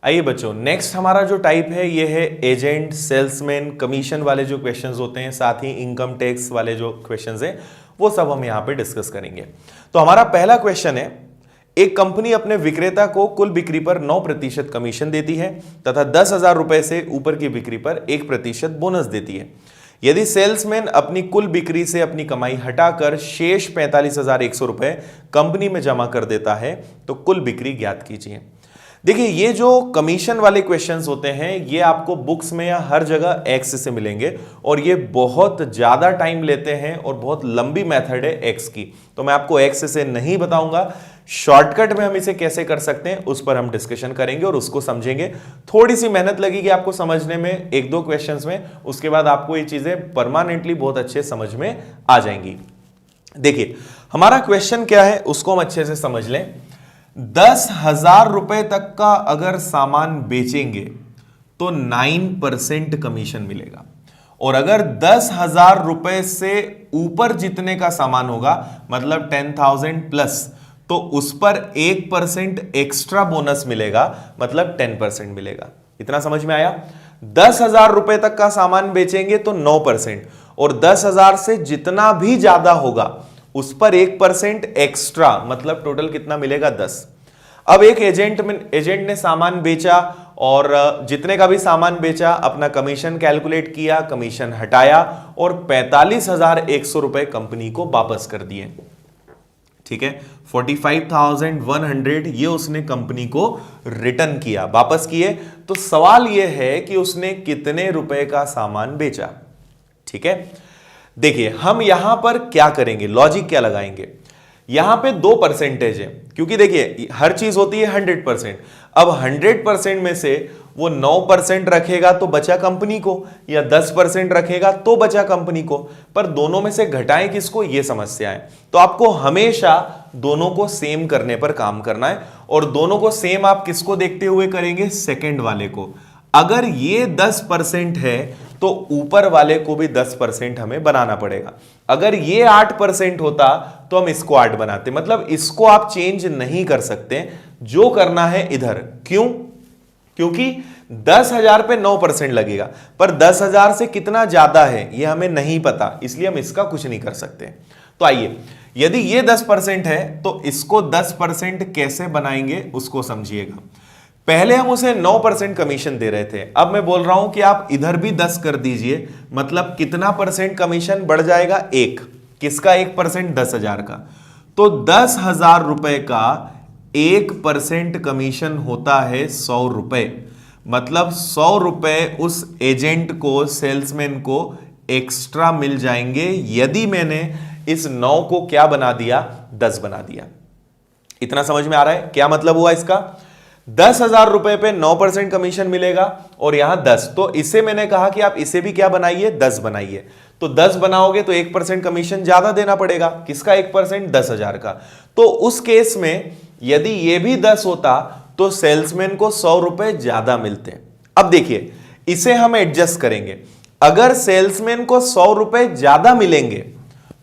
आइए बच्चों, नेक्स्ट हमारा जो टाइप है ये है एजेंट, सेल्समैन, कमीशन वाले जो क्वेश्चंस होते हैं, साथ ही इनकम टैक्स वाले जो क्वेश्चंस हैं वो सब हम यहां पे डिस्कस करेंगे। तो हमारा पहला क्वेश्चन है, एक कंपनी अपने विक्रेता को कुल बिक्री पर 9% कमीशन देती है तथा 10,000 रुपए से ऊपर की बिक्री पर 1% बोनस देती है। यदि सेल्समैन अपनी कुल बिक्री से अपनी कमाई हटाकर शेष 45,100 रुपए कंपनी में जमा कर देता है तो कुल बिक्री ज्ञात कीजिए। देखिए, ये जो कमीशन वाले क्वेश्चंस होते हैं ये आपको बुक्स में या हर जगह एक्स से मिलेंगे और ये बहुत ज्यादा टाइम लेते हैं और बहुत लंबी मेथड है एक्स की, तो मैं आपको एक्स से नहीं बताऊंगा। शॉर्टकट में हम इसे कैसे कर सकते हैं उस पर हम डिस्कशन करेंगे और उसको समझेंगे। थोड़ी सी मेहनत लगेगी आपको समझने में एक दो क्वेश्चंस में, उसके बाद आपको ये चीजें परमानेंटली बहुत अच्छे समझ में आ जाएंगी। देखिए, हमारा क्वेश्चन क्या है उसको हम अच्छे से समझ लें। 10,000 रुपए तक का अगर सामान बेचेंगे तो 9% कमीशन मिलेगा और अगर 10,000 रुपए से ऊपर जितने का सामान होगा मतलब 10,000 प्लस, तो उस पर 1% एक्स्ट्रा बोनस मिलेगा मतलब 10% मिलेगा। इतना समझ में आया? 10,000 रुपए तक का सामान बेचेंगे तो 9% और 10,000 से जितना भी ज्यादा होगा उस पर 1% एक्स्ट्रा मतलब टोटल कितना मिलेगा? 10। अब एक एजेंट ने सामान बेचा और जितने का भी सामान बेचा अपना कमीशन कैलकुलेट किया, कमीशन हटाया और 45,100 रुपए कंपनी को वापस कर दिए। ठीक है, 45,100 ये उसने कंपनी को रिटर्न किया, वापस किए। तो सवाल ये है कि उसने कितने रुपए का सामान बेचा। ठीक है, देखिए हम यहां पर क्या करेंगे, लॉजिक क्या लगाएंगे। यहां पे 2% है क्योंकि देखिए हर चीज होती है 100%। अब 100% में से वो 9% रखेगा तो बचा कंपनी को, या 10% रखेगा तो बचा कंपनी को, पर दोनों में से घटाएं किसको, ये समस्या है। तो आपको हमेशा दोनों को सेम करने पर काम करना है और दोनों को सेम आप किसको देखते हुए करेंगे, सेकंड वाले को। अगर ये 10% है तो ऊपर वाले को भी 10% हमें बनाना पड़ेगा। अगर ये 8% होता तो हम इसको 8 बनाते, मतलब इसको आप चेंज नहीं कर सकते, जो करना है इधर। क्यों? क्योंकि 10,000 पे 9% लगेगा, पर 10,000 से कितना ज्यादा है ये हमें नहीं पता, इसलिए हम इसका कुछ नहीं कर सकते। तो आइए, यदि ये 10% है तो इसको 10% कैसे बनाएंगे उसको समझिएगा। पहले हम उसे 9% कमीशन दे रहे थे, अब मैं बोल रहा हूं कि आप इधर भी 10 कर दीजिए, मतलब कितना परसेंट कमीशन बढ़ जाएगा? 1। किसका 1%? 10,000 का। तो 10,000 रुपए का 1% कमीशन होता है 100 रुपए, मतलब 100 रुपए उस एजेंट को, सेल्समैन को एक्स्ट्रा मिल जाएंगे यदि मैंने इस 9 को क्या बना दिया, 10 बना दिया। इतना समझ में आ रहा है? क्या मतलब हुआ इसका? 10,000 रुपए पे 9% कमीशन मिलेगा और यहां 10, तो इसे मैंने कहा कि आप इसे भी क्या बनाइए, 10 बनाइए। तो 10 बनाओगे तो 1% कमीशन ज्यादा देना पड़ेगा। किसका 1%? 10,000 का। तो उस केस में यदि ये भी 10 होता तो सेल्समैन को 100 रुपए ज्यादा मिलते। अब देखिए, इसे हम एडजस्ट करेंगे। अगर सेल्समैन को 100 रुपए ज्यादा मिलेंगे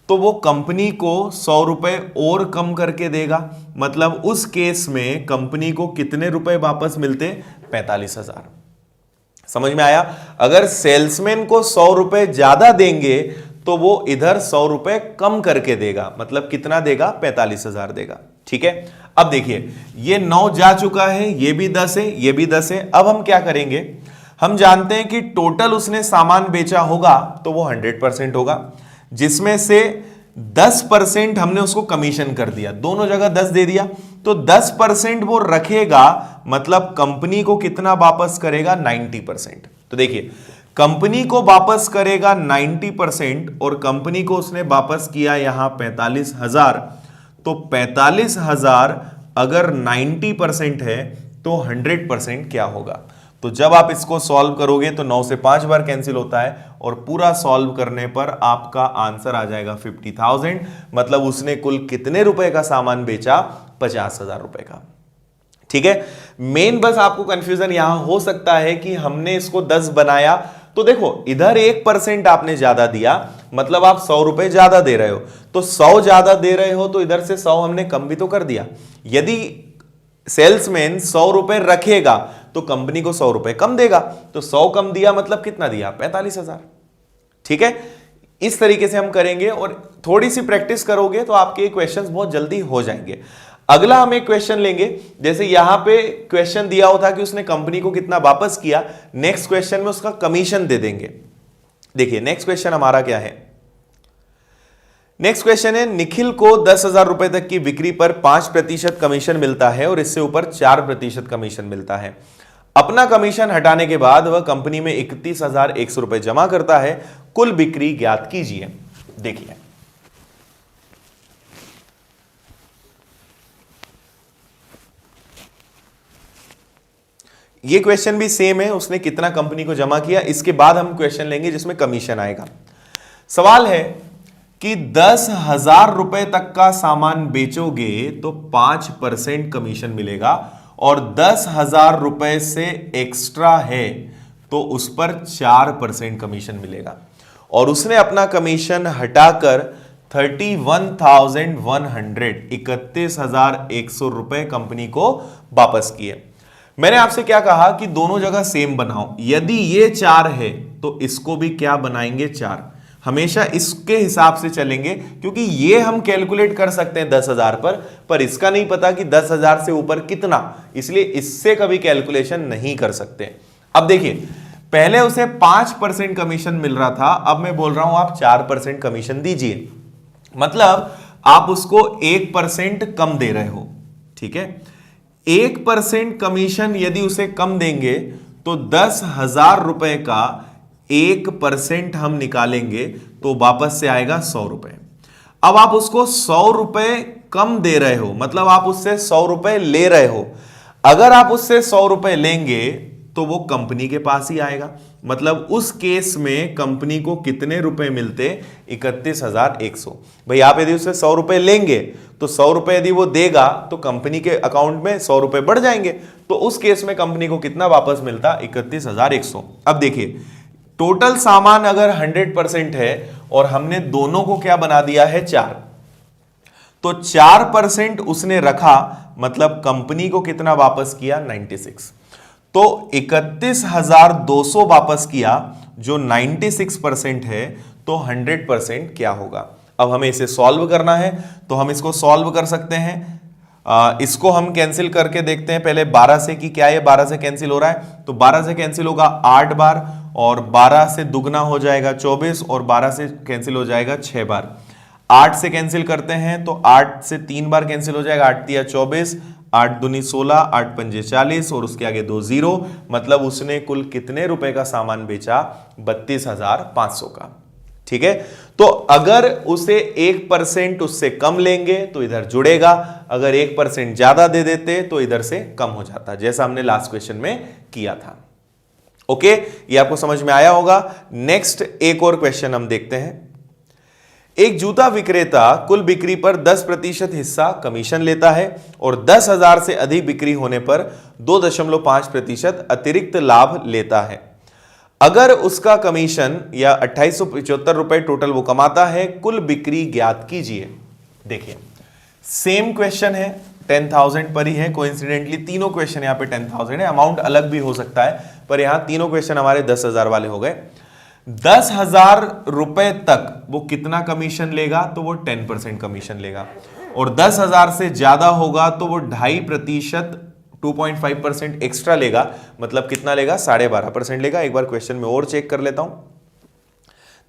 तो वो कंपनी को 100 रुपए और कम करके देगा, मतलब उस केस में कंपनी को कितने रुपए वापस मिलते? 45,000। समझ में आया? अगर सेल्समैन को 100 रुपए ज्यादा देंगे तो वो इधर 100 रुपए कम करके देगा, मतलब कितना देगा? 45,000 देगा। ठीक है, अब देखिए ये 9 जा चुका है, ये भी 10 है, ये भी 10 है। अब हम क्या करेंगे, हम जानते हैं कि टोटल उसने सामान बेचा होगा तो वो 100% होगा, जिसमें से 10% हमने उसको कमीशन कर दिया, दोनों जगह 10 दे दिया, तो 10% वो रखेगा, मतलब कंपनी को कितना वापस करेगा? 90%। तो देखिए कंपनी को वापस करेगा 90% और कंपनी को उसने वापस किया यहां 45,000। तो 45,000 अगर 90% है तो 100% क्या होगा? तो जब आप इसको सॉल्व करोगे तो 9 से 5 बार कैंसिल होता है और पूरा सॉल्व करने पर आपका आंसर आ जाएगा 50,000, मतलब उसने कुल कितने रुपए का सामान बेचा? 50,000 रुपए का। ठीक है, मेन बस आपको कंफ्यूजन यहां हो सकता है कि हमने इसको 10 बनाया तो देखो इधर 1% आपने ज्यादा दिया, मतलब आप 100 रुपए ज्यादा दे रहे हो, तो 100 ज्यादा दे रहे हो तो इधर से 100 हमने कम भी तो कर दिया। यदि सेल्समैन 100 रुपए रखेगा तो कंपनी को 100 रुपए कम देगा। तो 100 कम दिया मतलब कितना दिया? 45,000। ठीक है, इस तरीके से हम करेंगे और थोड़ी सी प्रैक्टिस करोगे तो आपके क्वेश्चंस बहुत जल्दी हो जाएंगे। अगला हम एक क्वेश्चन लेंगे, जैसे यहां पे क्वेश्चन दिया हुआ था कि उसने कंपनी को कितना वापस किया, नेक्स्ट क्वेश्चन में उसका कमीशन दे देंगे। देखिए नेक्स्ट क्वेश्चन हमारा क्या है। नेक्स्ट क्वेश्चन है, निखिल को 10,000 रुपए तक की बिक्री पर 5% कमीशन मिलता है और इससे ऊपर 4% कमीशन मिलता है। अपना कमीशन हटाने के बाद वह कंपनी में 31,100 रुपए जमा करता है। कुल बिक्री ज्ञात कीजिए। देखिए ये क्वेश्चन भी सेम है, उसने कितना कंपनी को जमा किया। इसके बाद हम क्वेश्चन लेंगे जिसमें कमीशन आएगा। सवाल है कि 10,000 रुपए तक का सामान बेचोगे तो 5% कमीशन मिलेगा और 10,000 रुपए से एक्स्ट्रा है तो उस पर 4% कमीशन मिलेगा। और उसने अपना कमीशन हटाकर 31,100 रुपए कंपनी को वापस किए। मैंने आपसे क्या कहा कि दोनों जगह सेम बनाओ। यदि ये 4 है तो इसको भी क्या बनाएंगे? 4। हमेशा इसके हिसाब से चलेंगे क्योंकि ये हम कैलकुलेट कर सकते हैं 10,000 पर इसका नहीं पता कि 10,000 से ऊपर कितना, इसलिए इससे कभी कैलकुलेशन नहीं कर सकते। अब देखिए पहले उसे 5% कमीशन मिल रहा था, अब मैं बोल रहा हूं आप 4% कमीशन दीजिए, मतलब आप उसको 1% कम दे रहे हो। ठीक है, 1% कमीशन यदि उसे कम देंगे तो 10,000 रुपए का 1% हम निकालेंगे तो वापस से आएगा 100 रुपए। अब आप उसको 100 रुपए कम दे रहे हो, मतलब आप उससे 100 रुपए ले रहे हो। अगर आप उससे 100 रुपए लेंगे तो वो कंपनी के पास ही आएगा, मतलब उस केस में कंपनी को कितने रुपए मिलते? 31,100। भाई आप यदि उससे 100 रुपए लेंगे तो 100 रुपए यदि वो देगा तो कंपनी के अकाउंट में 100 रुपए बढ़ जाएंगे, तो उस केस में कंपनी को कितना वापस मिलता? 31,100। अब देखिए टोटल सामान अगर 100% है और हमने दोनों को क्या बना दिया है? 4, तो 4% उसने रखा, मतलब कंपनी को कितना वापस किया? 96। तो 31,200 वापस किया जो 96% है, तो 100% क्या होगा? अब हमें इसे सॉल्व करना है तो हम इसको सॉल्व कर सकते हैं। इसको हम कैंसिल करके देखते हैं पहले 12 से कि क्या ये 12 से कैंसिल हो रहा है, तो 12 से कैंसिल होगा 8 बार और 12 से दुगना हो जाएगा 24 और 12 से कैंसिल हो जाएगा 6 बार। 8 से कैंसिल करते हैं तो 8 से 3 बार कैंसिल हो जाएगा, 8 तिया 24, 8 दूनी 16, 8 पंजे 40 और उसके आगे 2 0, मतलब उसने कुल कितने रुपए का सामान बेचा? 32,500 का। ठीक है, तो अगर उसे 1% उससे कम लेंगे तो इधर जुड़ेगा, अगर 1% ज्यादा दे देते तो इधर से कम हो जाता, जैसा हमने लास्ट क्वेश्चन में किया था। ओके, ये आपको समझ में आया होगा। नेक्स्ट एक और क्वेश्चन हम देखते हैं। एक जूता विक्रेता कुल बिक्री पर 10% हिस्सा कमीशन लेता है और 10,000 से अधिक बिक्री होने पर 2.5% अतिरिक्त लाभ लेता है। अगर उसका कमीशन या 2875 रुपए टोटल वो कमाता है, कुल बिक्री ज्ञात कीजिए। देखिए सेम क्वेश्चन है, 10,000 पर ही है। कोइंसिडेंटली तीनों क्वेश्चन यहां पे 10,000 है, अमाउंट अलग भी हो सकता है, पर यहां तीनों क्वेश्चन हमारे 10,000 वाले हो गए। 10,000 रुपए तक वो कितना कमीशन लेगा? तो वो 10% कमीशन लेगा, और 10,000 से ज्यादा होगा तो वो 2.5%, 2.5% एक्स्ट्रा लेगा, मतलब कितना लेगा? 12.5% लेगा। एक बार क्वेश्चन में और चेक कर लेता हूं,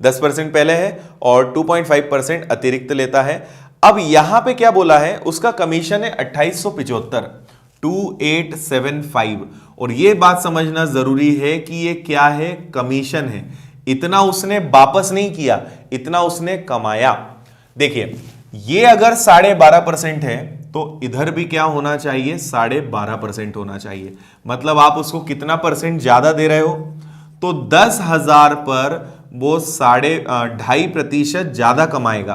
10% पहले है और 2.5% अतिरिक्त लेता है। अब यहां पे क्या बोला है? उसका कमीशन है 2875, 2875, और ये बात समझना जरूरी है कि ये क्या है? कमीशन है। इतना उसने वापस नहीं किया, इतना उसने कमाया। देखिए ये अगर 12.5% है तो इधर भी क्या होना चाहिए? 12.5% होना चाहिए, मतलब आप उसको कितना परसेंट ज्यादा दे रहे हो? तो 10,000 पर वो 2.5% ज्यादा कमाएगा।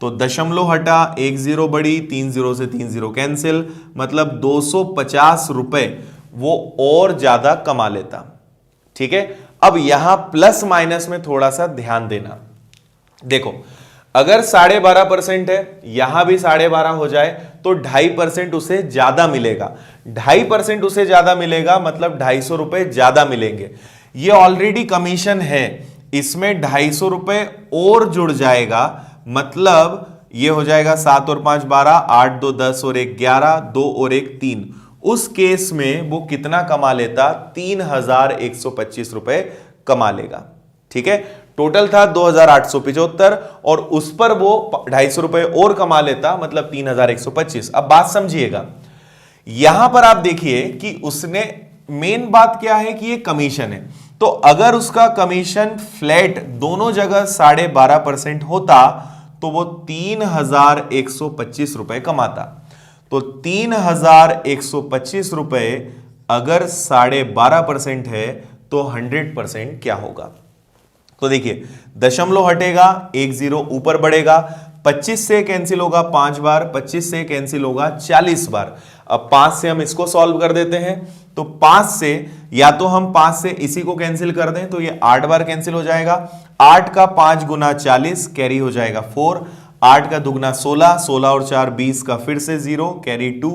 तो दशमलव हटा, 1 0 बढ़ी, 3 0 से 3 0 कैंसिल, मतलब 250 रुपए वो और ज्यादा कमा लेता। ठीक है, अब यहां प्लस माइनस में थोड़ा सा ध्यान देना। देखो अगर 12.5% है, यहां भी 12.5 हो जाए तो 2.5% उसे ज्यादा मिलेगा। 2.5% उसे ज्यादा मिलेगा मतलब 250 रुपए ज्यादा मिलेंगे। ये ऑलरेडी कमीशन है, इसमें 250 रुपए और जुड़ जाएगा, मतलब ये हो जाएगा 7 और 5 12, 8 2 10 और 1 11, 2 और 1 3। उस केस में वो कितना कमा लेता? 3,125 रुपए कमा लेगा। ठीक है, टोटल था 2,875 और उस पर वो 250 रुपए और कमा लेता, मतलब 3,125। अब बात समझिएगा, यहां पर आप देखिए कि उसने, मेन बात क्या है कि ये कमीशन है, तो अगर उसका कमीशन फ्लैट दोनों जगह 12.5% होता तो वो 3,125 रुपए कमाता। तो 3,125 रुपए अगर 12.5% है तो 100% क्या होगा? तो देखिए, दशमलव हटेगा, 1 0 ऊपर बढ़ेगा, 25 से कैंसिल होगा 5 बार, 25 से कैंसिल होगा 40 बार। अब 5 से हम इसको सॉल्व कर देते हैं, तो 5 से, या तो हम 5 से इसी को कैंसिल कर दें तो ये 8 बार कैंसिल हो जाएगा। 8 का 5 गुना 40 कैरी हो जाएगा 4, 8 का दुगना 16, 16 और 4 20 का फिर से 0 कैरी 2,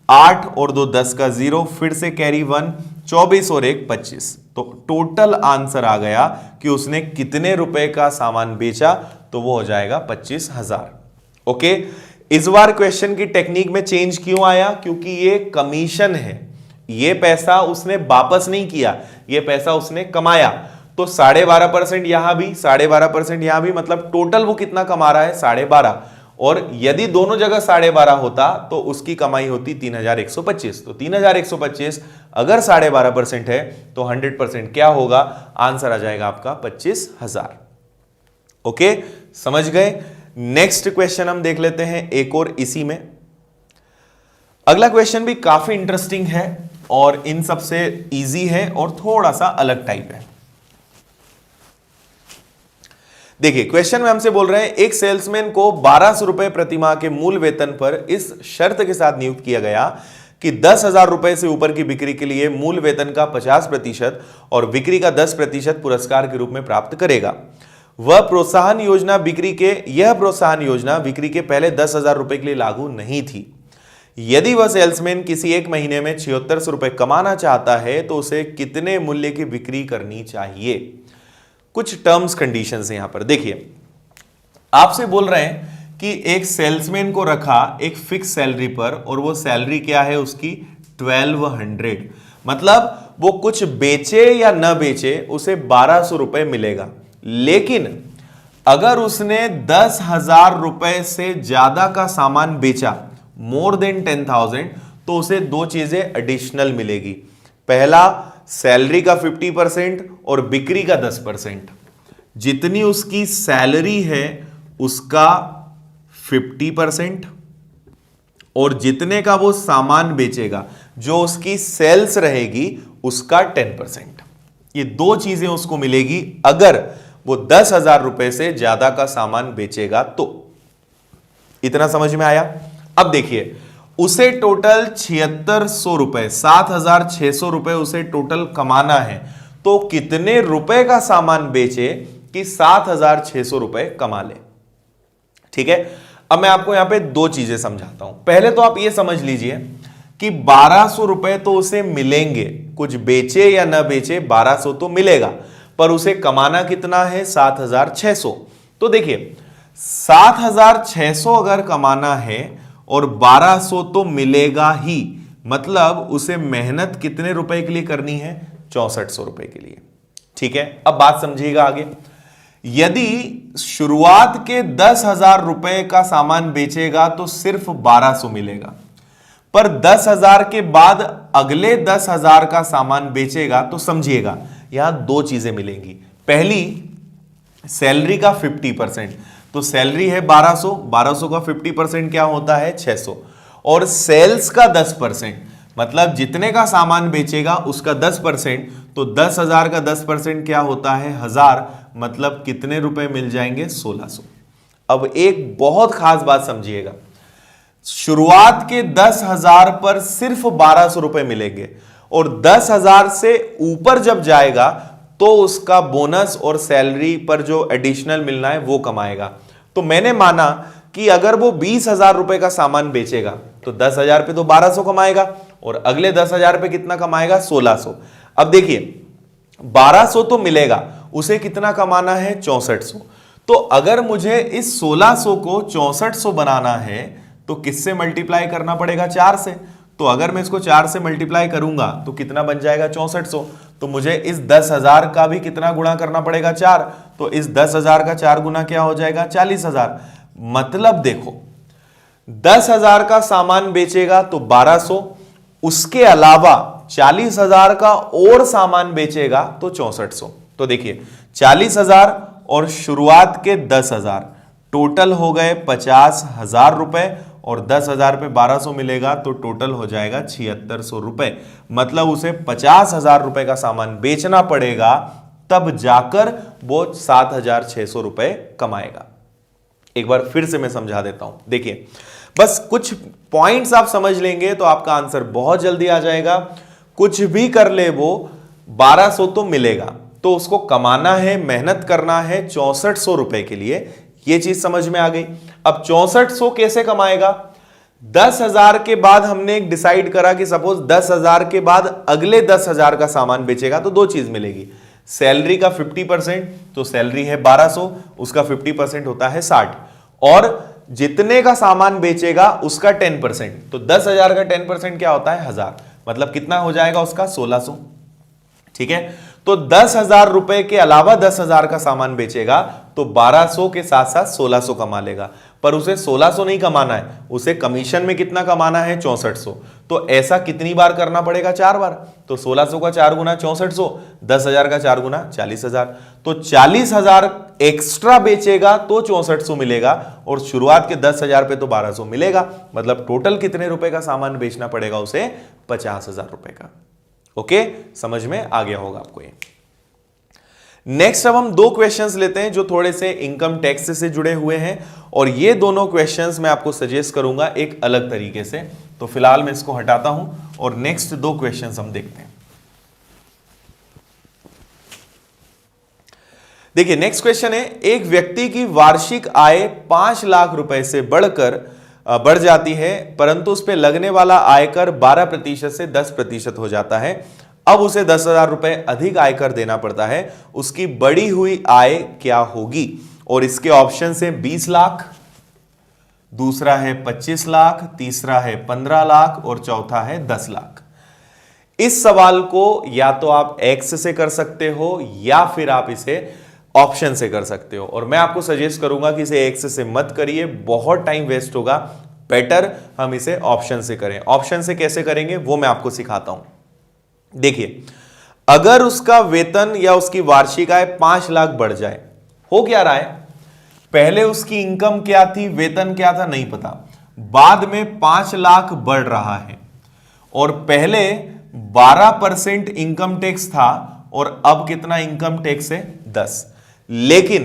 8 और 2 10 का 0 फिर से कैरी 1, 24 और 1 25। तो टोटल आंसर आ गया कि उसने कितने रुपए का सामान बेचा, तो वो हो जाएगा 25,000। ओके, इस बार क्वेश्चन की टेक्निक में चेंज क्यों आया? क्योंकि ये कमीशन है, ये पैसा उसने वापस नहीं किया, ये पैसा उसने कमाया। तो 12.5% यहां भी, 12.5% यहां भी, मतलब टोटल वो कितना कमा रहा है? 12.5। और यदि दोनों जगह 12.5 होता तो उसकी कमाई होती 3,125। तो 3,125 अगर 12.5% है तो 100% क्या होगा? आंसर आ जाएगा आपका 25,000। ओके, समझ गए? नेक्स्ट क्वेश्चन हम देख लेते हैं एक और इसी में। अगला क्वेश्चन भी काफी इंटरेस्टिंग है और इन सबसे इजी है और थोड़ा सा अलग टाइप है। देखिए, क्वेश्चन में हमसे बोल रहे हैं, एक सेल्समैन को 1,200 रुपए प्रति माह के मूल वेतन पर इस शर्त के साथ नियुक्त किया गया कि 10,000 रुपए से ऊपर की बिक्री के लिए मूल वेतन का 50% और बिक्री का 10% पुरस्कार के रूप में प्राप्त करेगा। यह प्रोत्साहन योजना बिक्री के पहले 10,000 रुपए के लिए लागू नहीं थी। यदि वह सेल्समैन किसी एक महीने में 7600 रुपए कमाना चाहता है तो उसे कितने मूल्य की बिक्री करनी चाहिए? कुछ टर्म्स कंडीशंस हैं यहां पर। देखिए, आपसे बोल रहे हैं कि एक सेल्समैन को रखा एक फिक्स सैलरी पर और वो सैलरी क्या है उसकी? 1200। मतलब वो कुछ बेचे या न बेचे उसे 1,200 रुपए मिलेगा। लेकिन अगर उसने 10,000 रुपए से ज्यादा का सामान बेचा, मोर देन 10,000, तो उसे दो चीजें एडिशनल मिलेगी। पहला, सैलरी का 50% और बिक्री का 10%। जितनी उसकी सैलरी है उसका 50% और जितने का वो सामान बेचेगा, जो उसकी सेल्स रहेगी, उसका 10%। ये दो चीजें उसको मिलेगी अगर वो 10,000 रुपए से ज्यादा का सामान बेचेगा। तो इतना समझ में आया? अब देखिए, उसे टोटल 7600 रुपए, 7,600 रुपए उसे टोटल कमाना है। तो कितने रुपए का सामान बेचे कि 7,600 रुपए कमा ले? ठीक है, अब मैं आपको यहां पे दो चीजें समझाता हूं। पहले तो आप ये समझ लीजिए कि 1,200 रुपए तो उसे मिलेंगे, कुछ बेचे या ना बेचे 1,200 तो मिलेगा, पर उसे कमाना कितना है? 7,600। तो देखिए, 7,600 अगर कमाना है और 1,200 तो मिलेगा ही, मतलब उसे मेहनत कितने रुपए के लिए करनी है? 6,400 रुपए के लिए। ठीक है, अब बात समझिएगा आगे। यदि शुरुआत के 10,000 रुपए का सामान बेचेगा तो सिर्फ 1,200 मिलेगा, पर 10,000 के बाद अगले 10,000 का सामान बेचेगा तो समझिएगा यहां दो चीजें मिलेंगी। पहली, सैलरी का 50%, तो सैलरी है 1,200, 1,200 का 50% क्या होता है? 600, और सेल्स का 10%, मतलब जितने का सामान बेचेगा उसका 10%, तो 10,000 का 10% क्या होता है? 1,000, मतलब कितने रुपए मिल जाएंगे? 1,600। अब एक बहुत खास बात समझिएगा, शुरुआत के 10,000 पर सिर्फ 1,200 रुपए मिलेंगे और 10,000 से ऊपर जब जाएगा तो उसका बोनस और सैलरी पर जो एडिशनल मिलना है वो कमाएगा। तो मैंने माना कि अगर वो 20,000 रुपए का सामान बेचेगा तो 10,000 पे तो 1200 कमाएगा और अगले 10,000 पे कितना कमाएगा 1600। अब देखिए 1200 तो मिलेगा, उसे कितना कमाना है 6400। तो अगर मुझे इस 1600 को 6400 बनाना है तो किससे मल्टीप्लाई करना पड़ेगा 4 से। तो अगर मैं इसको 4 से मल्टीप्लाई करूंगा तो कितना बन जाएगा 6400। तो मुझे इस 10,000 का भी कितना गुणा करना पड़ेगा 4। तो इस 10,000 का 4 गुना क्या हो जाएगा 40,000। मतलब देखो 10,000 का सामान बेचेगा तो 1200, उसके अलावा 40,000 का और सामान बेचेगा तो 6400। तो देखिए 40,000 और शुरुआत के 10,000 टोटल हो गए 50,000 रुपए और 10,000 पे 1200 मिलेगा तो टोटल हो जाएगा 7600 रुपए। मतलब उसे 50,000 रुपए का सामान बेचना पड़ेगा तब जाकर वो 7,600 रुपए कमाएगा। एक बार फिर से मैं समझा देता हूं, देखिए बस कुछ पॉइंट्स आप समझ लेंगे तो आपका आंसर बहुत जल्दी आ जाएगा। कुछ भी कर ले वो 1200 तो मिलेगा, तो उसको कमाना है, मेहनत करना है 6400 रुपए के लिए। ये चीज समझ में आ गई। अब 6400 कैसे कमाएगा? 10,000 के बाद हमने एक डिसाइड करा कि सपोज 10,000 के बाद अगले 10,000 का सामान बेचेगा तो दो चीज मिलेगी, सैलरी का 50%, तो सैलरी है 1200, उसका 50% होता है 60, और जितने का सामान बेचेगा उसका 10%, तो 10,000 का 10% क्या होता है 1000, मतलब कितना हो जाएगा उसका 1600। ठीक है, तो 10,000 रुपए के अलावा 10,000 का सामान बेचेगा तो 1200 के साथ साथ 1600 कमा लेगा। पर उसे 1600 नहीं कमाना है, उसे कमीशन में कितना कमाना है 6400। तो ऐसा कितनी बार करना पड़ेगा 4 बार। तो 1600 का 4 गुना 6400, 10,000 का 4 गुना 40,000। तो 40,000 एक्स्ट्रा बेचेगा तो 6400 मिलेगा और शुरुआत के 10,000 पे तो 1200 मिलेगा। मतलब टोटल कितने रुपए का सामान बेचना पड़ेगा उसे 50,000 रुपए का। ओके, समझ में आ गया होगा आपको ये। नेक्स्ट अब हम दो क्वेश्चंस लेते हैं जो थोड़े से इनकम टैक्स से जुड़े हुए हैं, और ये दोनों क्वेश्चंस मैं आपको सजेस्ट करूंगा एक अलग तरीके से। तो फिलहाल मैं इसको हटाता हूं और नेक्स्ट दो क्वेश्चंस हम देखते हैं। देखिए नेक्स्ट क्वेश्चन है, एक व्यक्ति की वार्षिक आय 5 लाख रुपए से बढ़ जाती है, परंतु उस पर लगने वाला आयकर 12% से 10% हो जाता है। अब उसे 10,000 रुपए अधिक आयकर देना पड़ता है, उसकी बढ़ी हुई आय क्या होगी? और इसके ऑप्शन है 20 लाख, दूसरा है 25 लाख, तीसरा है 15 लाख और चौथा है 10 लाख। इस सवाल को या तो आप एक्स से कर सकते हो या फिर आप इसे ऑप्शन से कर सकते हो, और मैं आपको सजेस्ट करूंगा कि इसे एक्स से मत करिए, बहुत टाइम वेस्ट होगा। बेटर हम इसे ऑप्शन से करें। ऑप्शन से कैसे करेंगे वो मैं आपको सिखाता हूं। देखिए अगर उसका वेतन या उसकी वार्षिक आय 5 लाख बढ़ जाए, हो क्या रहा है, पहले उसकी इनकम क्या थी, वेतन क्या था नहीं पता, बाद में 5 लाख बढ़ रहा है, और पहले 12% इनकम टैक्स था और अब कितना इनकम टैक्स है 10। लेकिन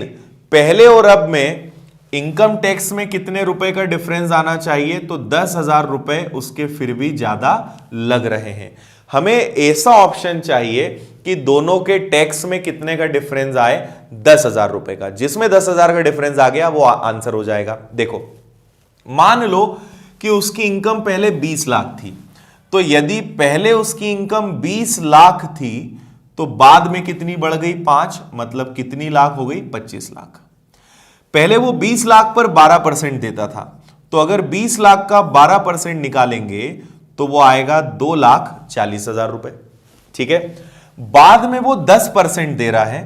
पहले और अब में इनकम टैक्स में कितने रुपए का डिफरेंस आना चाहिए, तो 10,000 रुपए उसके फिर भी ज्यादा लग रहे हैं। हमें ऐसा ऑप्शन चाहिए कि दोनों के टैक्स में कितने का डिफरेंस आए, 10,000 रुपए का। जिसमें 10,000 का डिफरेंस आ गया वो आंसर हो जाएगा। देखो मान लो कि उसकी इनकम पहले 20 लाख थी, तो यदि पहले उसकी इनकम 20 लाख थी तो बाद में कितनी बढ़ गई 5, मतलब कितनी लाख हो गई 25 लाख। पहले वो 20 लाख पर 12% देता था, तो अगर 20 लाख का 12% निकालेंगे तो वो आएगा 2,40,000 रुपए। ठीक है, बाद में वो 10% दे रहा है,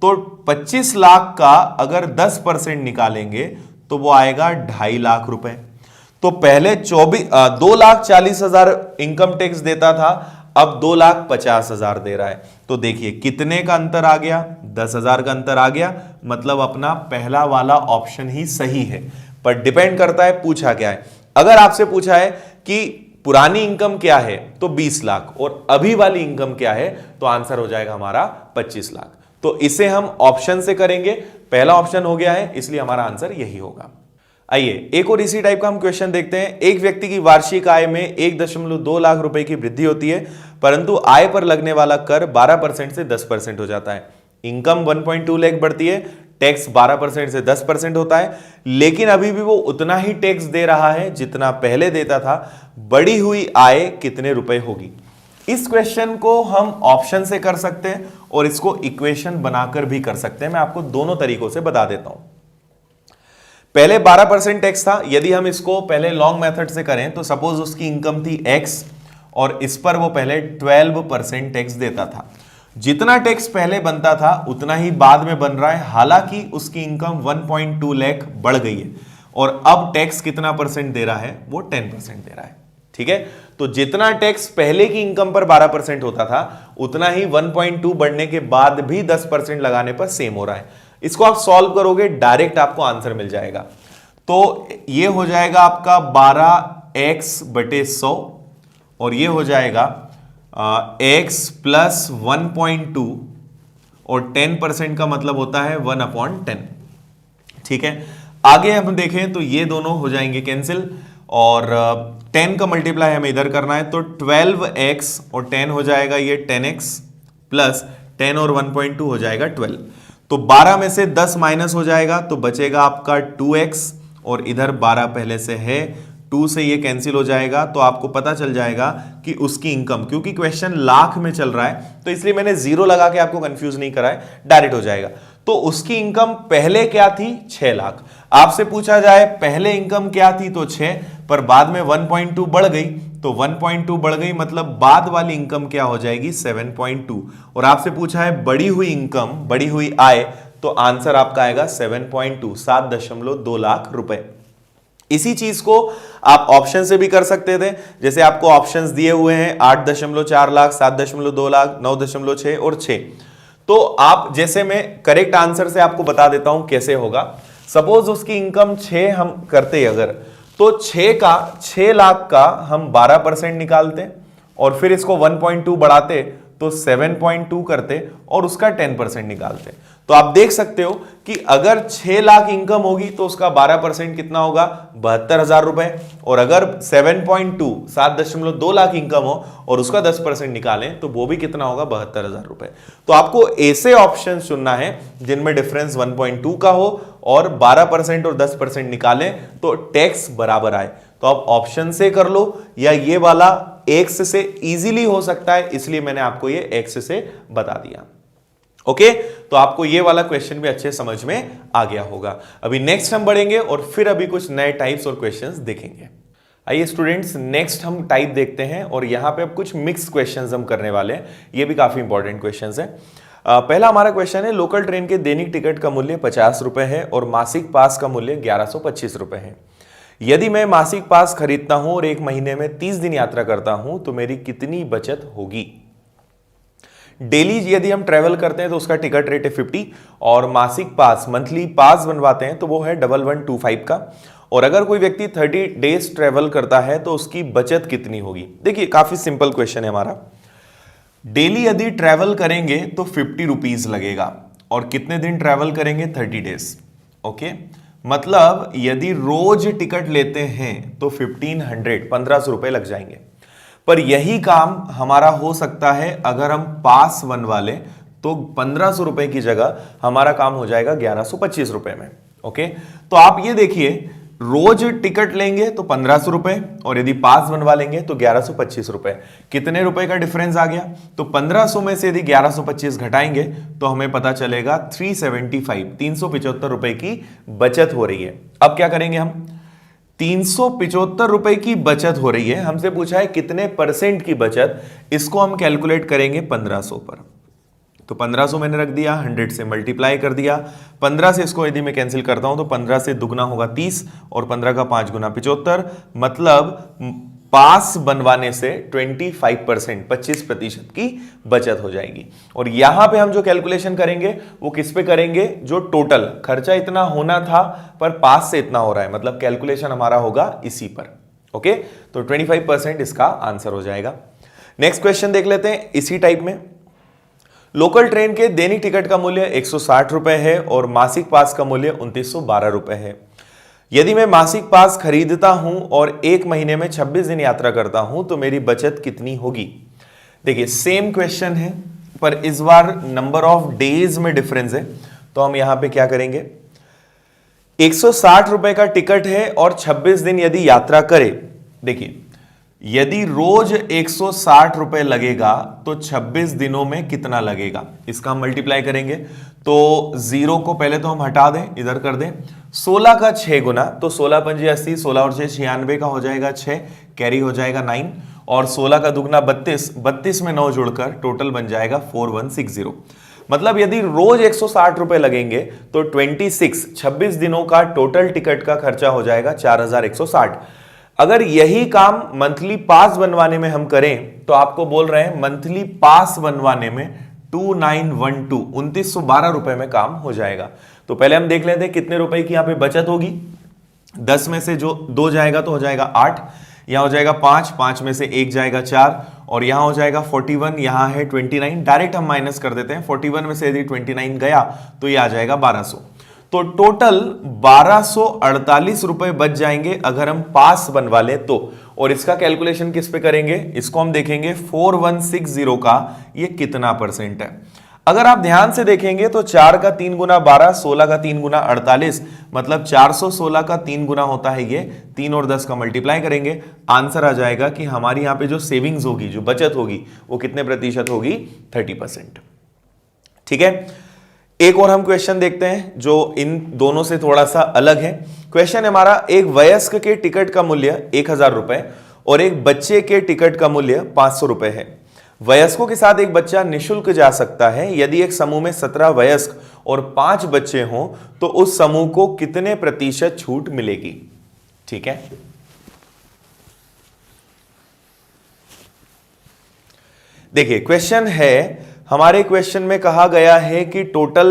तो 25 लाख का अगर 10% निकालेंगे तो वो आएगा 2.5 लाख रुपए। तो पहले 2,40,000 इनकम टैक्स देता था, अब 2,50,000 दे रहा है। तो देखिए कितने का अंतर आ गया, 10,000 का अंतर आ गया। मतलब अपना पहला वाला ऑप्शन ही सही है, पर डिपेंड करता है पूछा क्या है। अगर आपसे पूछा है कि पुरानी इनकम क्या है तो 20 लाख और अभी वाली इनकम क्या है, तो आंसर हो जाएगा हमारा 25 लाख। तो इसे हम ऑप्शन से करेंगे, पहला ऑप्शन हो गया है इसलिए हमारा आंसर यही होगा। आइए एक और इसी टाइप का हम क्वेश्चन देखते हैं। एक व्यक्ति की वार्षिक आय में 1.2 लाख रुपए की वृद्धि होती है, परंतु आय पर लगने वाला कर 12% से 10% हो जाता है। इनकम 1.2 लाख बढ़ती है, टैक्स 12% से 10% होता है, लेकिन अभी भी वो उतना ही टैक्स दे रहा है जितना पहले देता था। बढ़ी हुई आय कितने रुपए होगी? इस क्वेश्चन को हम ऑप्शन से कर सकते हैं और इसको इक्वेशन बनाकर भी कर सकते हैं। मैं आपको दोनों तरीकों से बता देता हूं। पहले 12% टैक्स था, यदि हम इसको पहले लॉन्ग मेथड से करें तो सपोज उसकी इनकम थी x और इस पर वो पहले 12% टैक्स देता था। जितना टैक्स पहले बनता था उतना ही बाद में बन रहा है, हालांकि उसकी इनकम 1.2 लाख बढ़ गई है और अब टैक्स कितना परसेंट दे रहा है? वो 10% दे रहा है। ठीक है, तो जितना टैक्स पहले की इनकम पर 12% होता था उतना ही 1.2 बढ़ने के बाद भी 10% लगाने पर सेम हो रहा है। इसको आप सॉल्व करोगे, डायरेक्ट आपको आंसर मिल जाएगा। तो ये हो जाएगा आपका 12x/100 और ये हो जाएगा x + 1.2 और 10% का मतलब होता है 1/10। ठीक है, आगे हम देखें तो ये दोनों हो जाएंगे कैंसिल और 10 का मल्टीप्लाई हमें इधर करना है, तो 12x और 10 हो जाएगा ये 10x प्लस 10 और 1.2 हो जाएगा 12। तो 12 में से 10 माइनस हो जाएगा तो बचेगा आपका 2x और इधर 12 पहले से है, 2 से ये कैंसिल हो जाएगा। तो आपको पता चल जाएगा कि उसकी इनकम, क्योंकि क्वेश्चन लाख में चल रहा है तो इसलिए मैंने जीरो लगा के आपको कंफ्यूज नहीं करा है, डायरेक्ट हो जाएगा। तो उसकी इनकम पहले क्या थी? 6 लाख। आपसे पूछा जाए पहले इनकम क्या थी तो 6, पर बाद में 1.2 बढ़ गई, तो 1.2 बढ़ गई मतलब बाद वाली इनकम क्या हो जाएगी? 7.2। और आपसे पूछा है बढ़ी हुई इनकम, बढ़ी हुई आय, तो आंसर आपका आएगा 7.2, 7.2 लाख रुपए। इसी चीज को आप ऑप्शन से भी कर सकते थे, जैसे आपको ऑप्शंस दिए हुए हैं 8.4 लाख, 7.2 लाख, 9.6 और 6। तो आप, जैसे मैं करेक्ट आंसर से आपको बता देता हूं कैसे होगा। सपोज उसकी इनकम 6 हम करते अगर, तो 6 लाख का हम 12% निकालते और फिर इसको 1.2 बढ़ाते तो 7.2 करते और उसका 10% निकालते। तो आप देख सकते हो कि अगर 6 लाख इनकम होगी तो उसका 12% कितना होगा? 72,000 रुपए। और अगर 7.2 लाख इनकम हो और उसका 10% निकालें तो वो भी कितना होगा? 72,000 रुपए। तो आपको ऐसे ऑप्शन चुनना है जिनमें डिफरेंस 1.2 का हो और 12% और 10% निकालें तो टैक्स बराबर आए। तो आप ऑप्शन से कर लो या ये वाला एक्स से इजीली हो सकता है, इसलिए मैंने आपको ये एक्स से बता दिया। ओके, तो आपको ये वाला क्वेश्चन भी अच्छे समझ में आ गया होगा। अभी नेक्स्ट हम बढ़ेंगे और फिर अभी कुछ नए टाइप्स और क्वेश्चंस देखेंगे। आइए स्टूडेंट्स, नेक्स्ट हम टाइप देखते हैं और यहां पे अब कुछ मिक्स क्वेश्चंस हम करने वाले हैं। ये भी काफी इंपॉर्टेंट क्वेश्चंस है। पहला हमारा क्वेश्चन है, लोकल ट्रेन के दैनिक टिकट का मूल्य 50 रुपए है और मासिक पास का मूल्य 1125 रुपए है। यदि मैं मासिक पास खरीदता हूं और एक महीने में 30 दिन यात्रा करता हूं तो मेरी कितनी बचत होगी? डेली यदि हम ट्रेवल करते हैं तो उसका टिकट रेट है 50 और मासिक पास, मंथली पास बनवाते हैं तो वो है 1125 का। और अगर कोई व्यक्ति 30 डेज ट्रेवल करता है तो उसकी बचत कितनी होगी? देखिए काफी सिंपल क्वेश्चन है हमारा। डेली यदि ट्रेवल करेंगे तो 50 रुपीज लगेगा और कितने दिन ट्रेवल करेंगे? 30 डेज। ओके, मतलब यदि रोज टिकट लेते हैं तो 1500 रुपए लग जाएंगे। पर यही काम हमारा हो सकता है अगर हम पास बनवा लें तो 1500 रुपए की जगह हमारा काम हो जाएगा 1125 रुपए में। ओके, तो आप ये देखिए, रोज टिकट लेंगे तो 1500 रुपए और यदि पास बनवा लेंगे तो 1125 रुपए। कितने रुपए का डिफरेंस आ गया? तो 1500 में से यदि 1125 घटाएंगे तो हमें पता चलेगा 375 रुपए की बचत हो रही है। अब क्या करेंगे हम? 375 रुपए की बचत हो रही है, हमसे पूछा है कितने परसेंट की बचत, इसको हम कैलकुलेट करेंगे 1500 पर। तो 1500 मैंने रख दिया, 100 से मल्टीप्लाई कर दिया, 15 से इसको यदि मैं कैंसिल करता हूं तो 15 से दुगना होगा 30 और 15 का 5 गुना 75, मतलब पास बनवाने से 25%, 25% की बचत हो जाएगी। और यहां पे हम जो कैलकुलेशन करेंगे वो किस पे करेंगे? जो टोटल खर्चा इतना होना था पर पास से इतना हो रहा है, मतलब कैलकुलेशन हमारा होगा इसी पर। ओके, तो 25% इसका आंसर हो जाएगा। नेक्स्ट क्वेश्चन देख लेते हैं इसी टाइप में। लोकल ट्रेन के दैनिक टिकट का मूल्य 160 रुपए है और मासिक पास का मूल्य 2912 रुपए है। यदि मैं मासिक पास खरीदता हूं और एक महीने में 26 दिन यात्रा करता हूं तो मेरी बचत कितनी होगी? देखिए सेम क्वेश्चन है पर इस बार नंबर ऑफ डेज में डिफरेंस है। तो हम यहां पे क्या करेंगे, 160 रुपए का टिकट है और 26 दिन यदि यात्रा करे, देखिए यदि रोज 160 रुपए लगेगा तो 26 दिनों में कितना लगेगा, इसका हम मल्टीप्लाई करेंगे। तो जीरो को पहले तो हम हटा दें, इधर कर दें, 16 का 6 गुना, तो 16 पंजे 80, 16 और 6 96 का हो जाएगा 6, कैरी हो जाएगा 9, और 16 का दुगना 32, 32 में 9 जुड़कर टोटल बन जाएगा 4160। मतलब यदि रोज 160 रुपए लगेंगे तो 26 दिनों का टोटल टिकट का खर्चा हो जाएगा 4160। अगर यही काम मंथली पास बनवाने में हम करें तो आपको बोल रहे हैं मंथली पास बनवाने में 2912 रुपए में काम हो जाएगा। तो पहले हम देख लेते हैं कितने रुपए की यहां पे बचत होगी। 10 में से जो 2 जाएगा तो हो जाएगा 8, यहां हो जाएगा 5, 5 में से 1 जाएगा 4, और यहां हो जाएगा 41, यहां है 29, डायरेक्ट हम माइनस कर देते हैं। 41 में से यदि 29 गया तो ये आ जाएगा 1200। तो टोटल 1248 रुपए बच जाएंगे अगर हम पास बनवा ले तो। और इसका कैलकुलेशन किस पे करेंगे, इसको हम देखेंगे 4160 का ये कितना परसेंट है। अगर आप ध्यान से देखेंगे तो 4 का 3 गुना 12, 16 का 3 गुना 48, मतलब 416 का 3 गुना होता है ये। 3 और 10 का मल्टीप्लाई करेंगे, आंसर आ जाएगा कि हमारी यहां पे जो सेविंग्स होगी, जो बचत होगी, वो कितने प्रतिशत होगी, 30%। ठीक है, एक और हम क्वेश्चन देखते हैं जो इन दोनों से थोड़ा सा अलग है। क्वेश्चन है हमारा, एक वयस्क के टिकट का मूल्य 1000 रुपए और एक बच्चे के टिकट का मूल्य 500 रुपए है। वयस्कों के साथ एक बच्चा निःशुल्क जा सकता है। यदि एक समूह में 17 वयस्क और 5 बच्चे हों तो उस समूह को कितने प्रतिशत छूट मिलेगी। ठीक है, देखिए क्वेश्चन है, हमारे क्वेश्चन में कहा गया है कि टोटल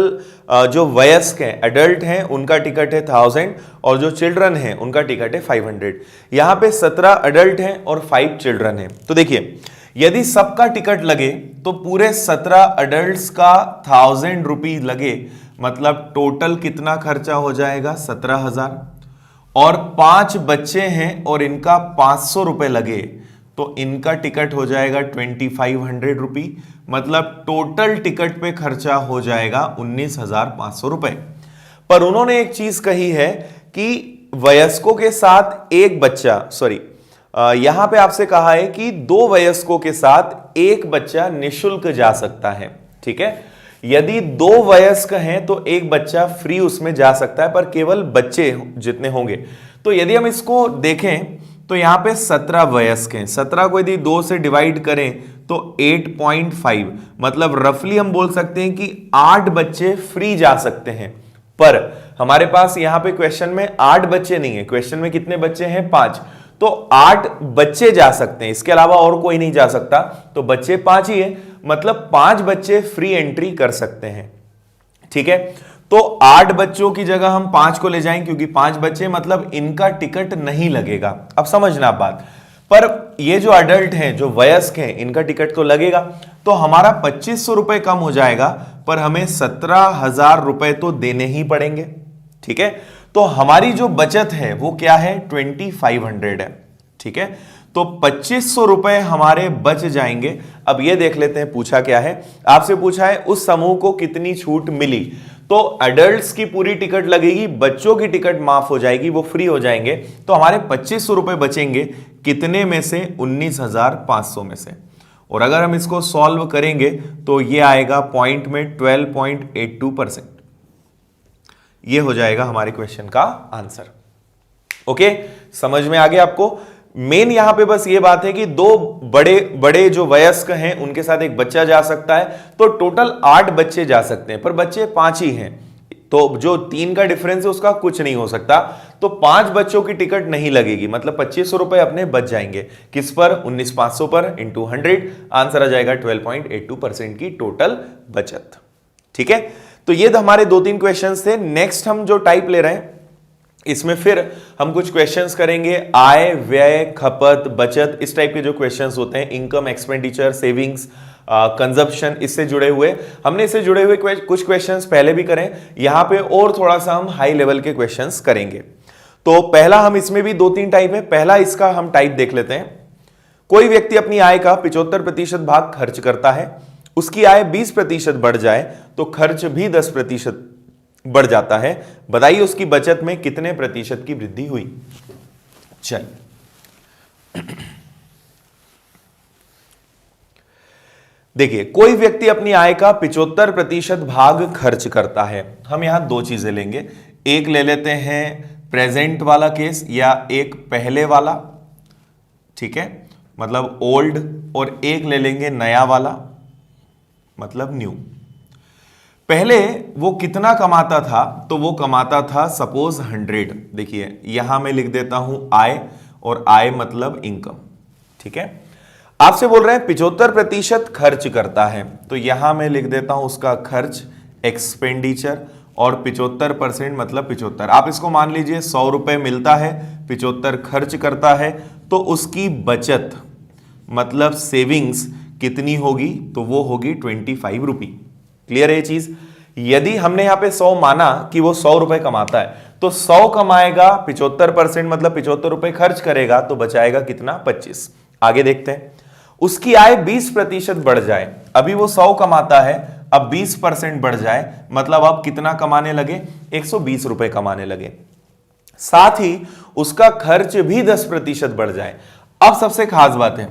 जो वयस्क हैं, एडल्ट हैं, उनका टिकट है 1000 और जो चिल्ड्रन हैं उनका टिकट है 500। यहां पे 17 एडल्ट हैं और 5 चिल्ड्रन हैं। तो देखिए यदि सबका टिकट लगे तो पूरे 17 एडल्ट्स का 1000 रुपीज लगे, मतलब टोटल कितना खर्चा हो जाएगा, 17,000। और 5 बच्चे हैं और इनका 500 रुपए लगे तो इनका टिकट हो जाएगा 2500 रुपी, मतलब टोटल टिकट पे खर्चा हो जाएगा 19,500 रुपए। पर उन्होंने एक चीज कही है कि वयस्कों के साथ एक बच्चा, यहां पे आपसे कहा है कि 2 वयस्कों के साथ एक बच्चा निःशुल्क जा सकता है। ठीक है, यदि 2 वयस्क हैं तो एक बच्चा फ्री उसमें जा सकता है, पर केवल बच्चे जितने होंगे। तो यदि हम इसको देखें तो यहां पे 17 वयस्क हैं, 17 को यदि 2 से डिवाइड करें तो 8.5, मतलब रफली हम बोल सकते हैं कि 8 बच्चे फ्री जा सकते हैं। पर हमारे पास यहां पे क्वेश्चन में 8 बच्चे नहीं है, क्वेश्चन में कितने बच्चे हैं, 5। तो 8 बच्चे जा सकते हैं, इसके अलावा और कोई नहीं जा सकता, तो बच्चे 5 ही है, मतलब 5 बच्चे फ्री एंट्री कर सकते हैं। ठीक है, तो 8 बच्चों की जगह हम 5 को ले जाएं, क्योंकि 5 बच्चे मतलब इनका टिकट नहीं लगेगा। अब समझना बात, पर ये जो अडल्ट हैं, जो वयस्क हैं, इनका टिकट तो लगेगा। तो हमारा 2500 रुपए कम हो जाएगा, पर हमें 17,000 रुपए तो देने ही पड़ेंगे। ठीक है, तो हमारी जो बचत है वो क्या है, 2500 है। ठीक है, तो 2500 रुपए हमारे बच जाएंगे। अब ये देख लेते हैं पूछा क्या है, आपसे पूछा है उस समूह को कितनी छूट मिली। तो एडल्ट्स की पूरी टिकट लगेगी, बच्चों की टिकट माफ हो जाएगी, वो फ्री हो जाएंगे। तो हमारे 2500 रुपए बचेंगे, कितने में से, 19,500 में से। और अगर हम इसको सॉल्व करेंगे तो ये आएगा पॉइंट में 12.82%। ये हो जाएगा हमारे क्वेश्चन का आंसर। ओके, समझ में आ गया आपको। मेन यहां पे बस ये बात है कि 2 बड़े बड़े जो वयस्क हैं उनके साथ एक बच्चा जा सकता है, तो टोटल 8 बच्चे जा सकते हैं, पर बच्चे 5 ही हैं। तो जो 3 का डिफरेंस है उसका कुछ नहीं हो सकता। तो 5 बच्चों की टिकट नहीं लगेगी, मतलब 2500 रुपए अपने बच जाएंगे। किस पर, 19,500 पर, इंटू 100, आंसर आ जाएगा 12.82% की टोटल बचत। ठीक है, तो ये हमारे 2-3 क्वेश्चन थे। नेक्स्ट हम जो टाइप ले रहे हैं इसमें फिर हम कुछ क्वेश्चंस करेंगे, आय, व्यय, खपत, बचत, इस टाइप के जो क्वेश्चंस होते हैं, इनकम, एक्सपेंडिचर, सेविंग्स, कंजप्शन, इससे जुड़े हुए। हमने इससे जुड़े हुए कुछ क्वेश्चंस पहले भी करें, यहां पे और थोड़ा सा हम हाई लेवल के क्वेश्चंस करेंगे। तो पहला, हम इसमें भी 2-3 टाइप है। पहला इसका हम टाइप देख लेते हैं। कोई व्यक्ति अपनी आय का 75% भाग खर्च करता है, उसकी आय 20% बढ़ जाए तो खर्च भी 10% बढ़ जाता है। बताइए उसकी बचत में कितने प्रतिशत की वृद्धि हुई। चलिए देखिए, कोई व्यक्ति अपनी आय का 75% भाग खर्च करता है। हम यहां दो चीजें लेंगे, एक ले लेते हैं प्रेजेंट वाला केस या एक पहले वाला, ठीक है, मतलब ओल्ड, और एक ले लेंगे नया वाला, मतलब न्यू। पहले वो कितना कमाता था, तो वो कमाता था सपोज 100। देखिए यहां मैं लिख देता हूं आय, और आय मतलब इनकम, ठीक है। आपसे बोल रहे हैं 75% खर्च करता है, तो यहां मैं लिख देता हूं उसका खर्च एक्सपेंडिचर, और 75% मतलब 75। आप इसको मान लीजिए 100 रुपए मिलता है, 75 खर्च करता है, तो उसकी बचत मतलब सेविंग्स कितनी होगी, तो वो होगी 25 रुपी। क्लियर है ये चीज। यदि हमने यहां पे 100 माना कि वो 100 रुपए कमाता है, तो 100 कमाएगा, 75% मतलब 75 रुपए खर्च करेगा, तो बचाएगा कितना, 25। आगे देखते हैं, उसकी आय 20% बढ़ जाए। अभी वो 100 कमाता है, अब 20% बढ़ जाए, मतलब अब कितना कमाने लगे, 120 रुपए कमाने लगे। साथ ही उसका खर्च भी 10% बढ़ जाए। अब सबसे खास बात है,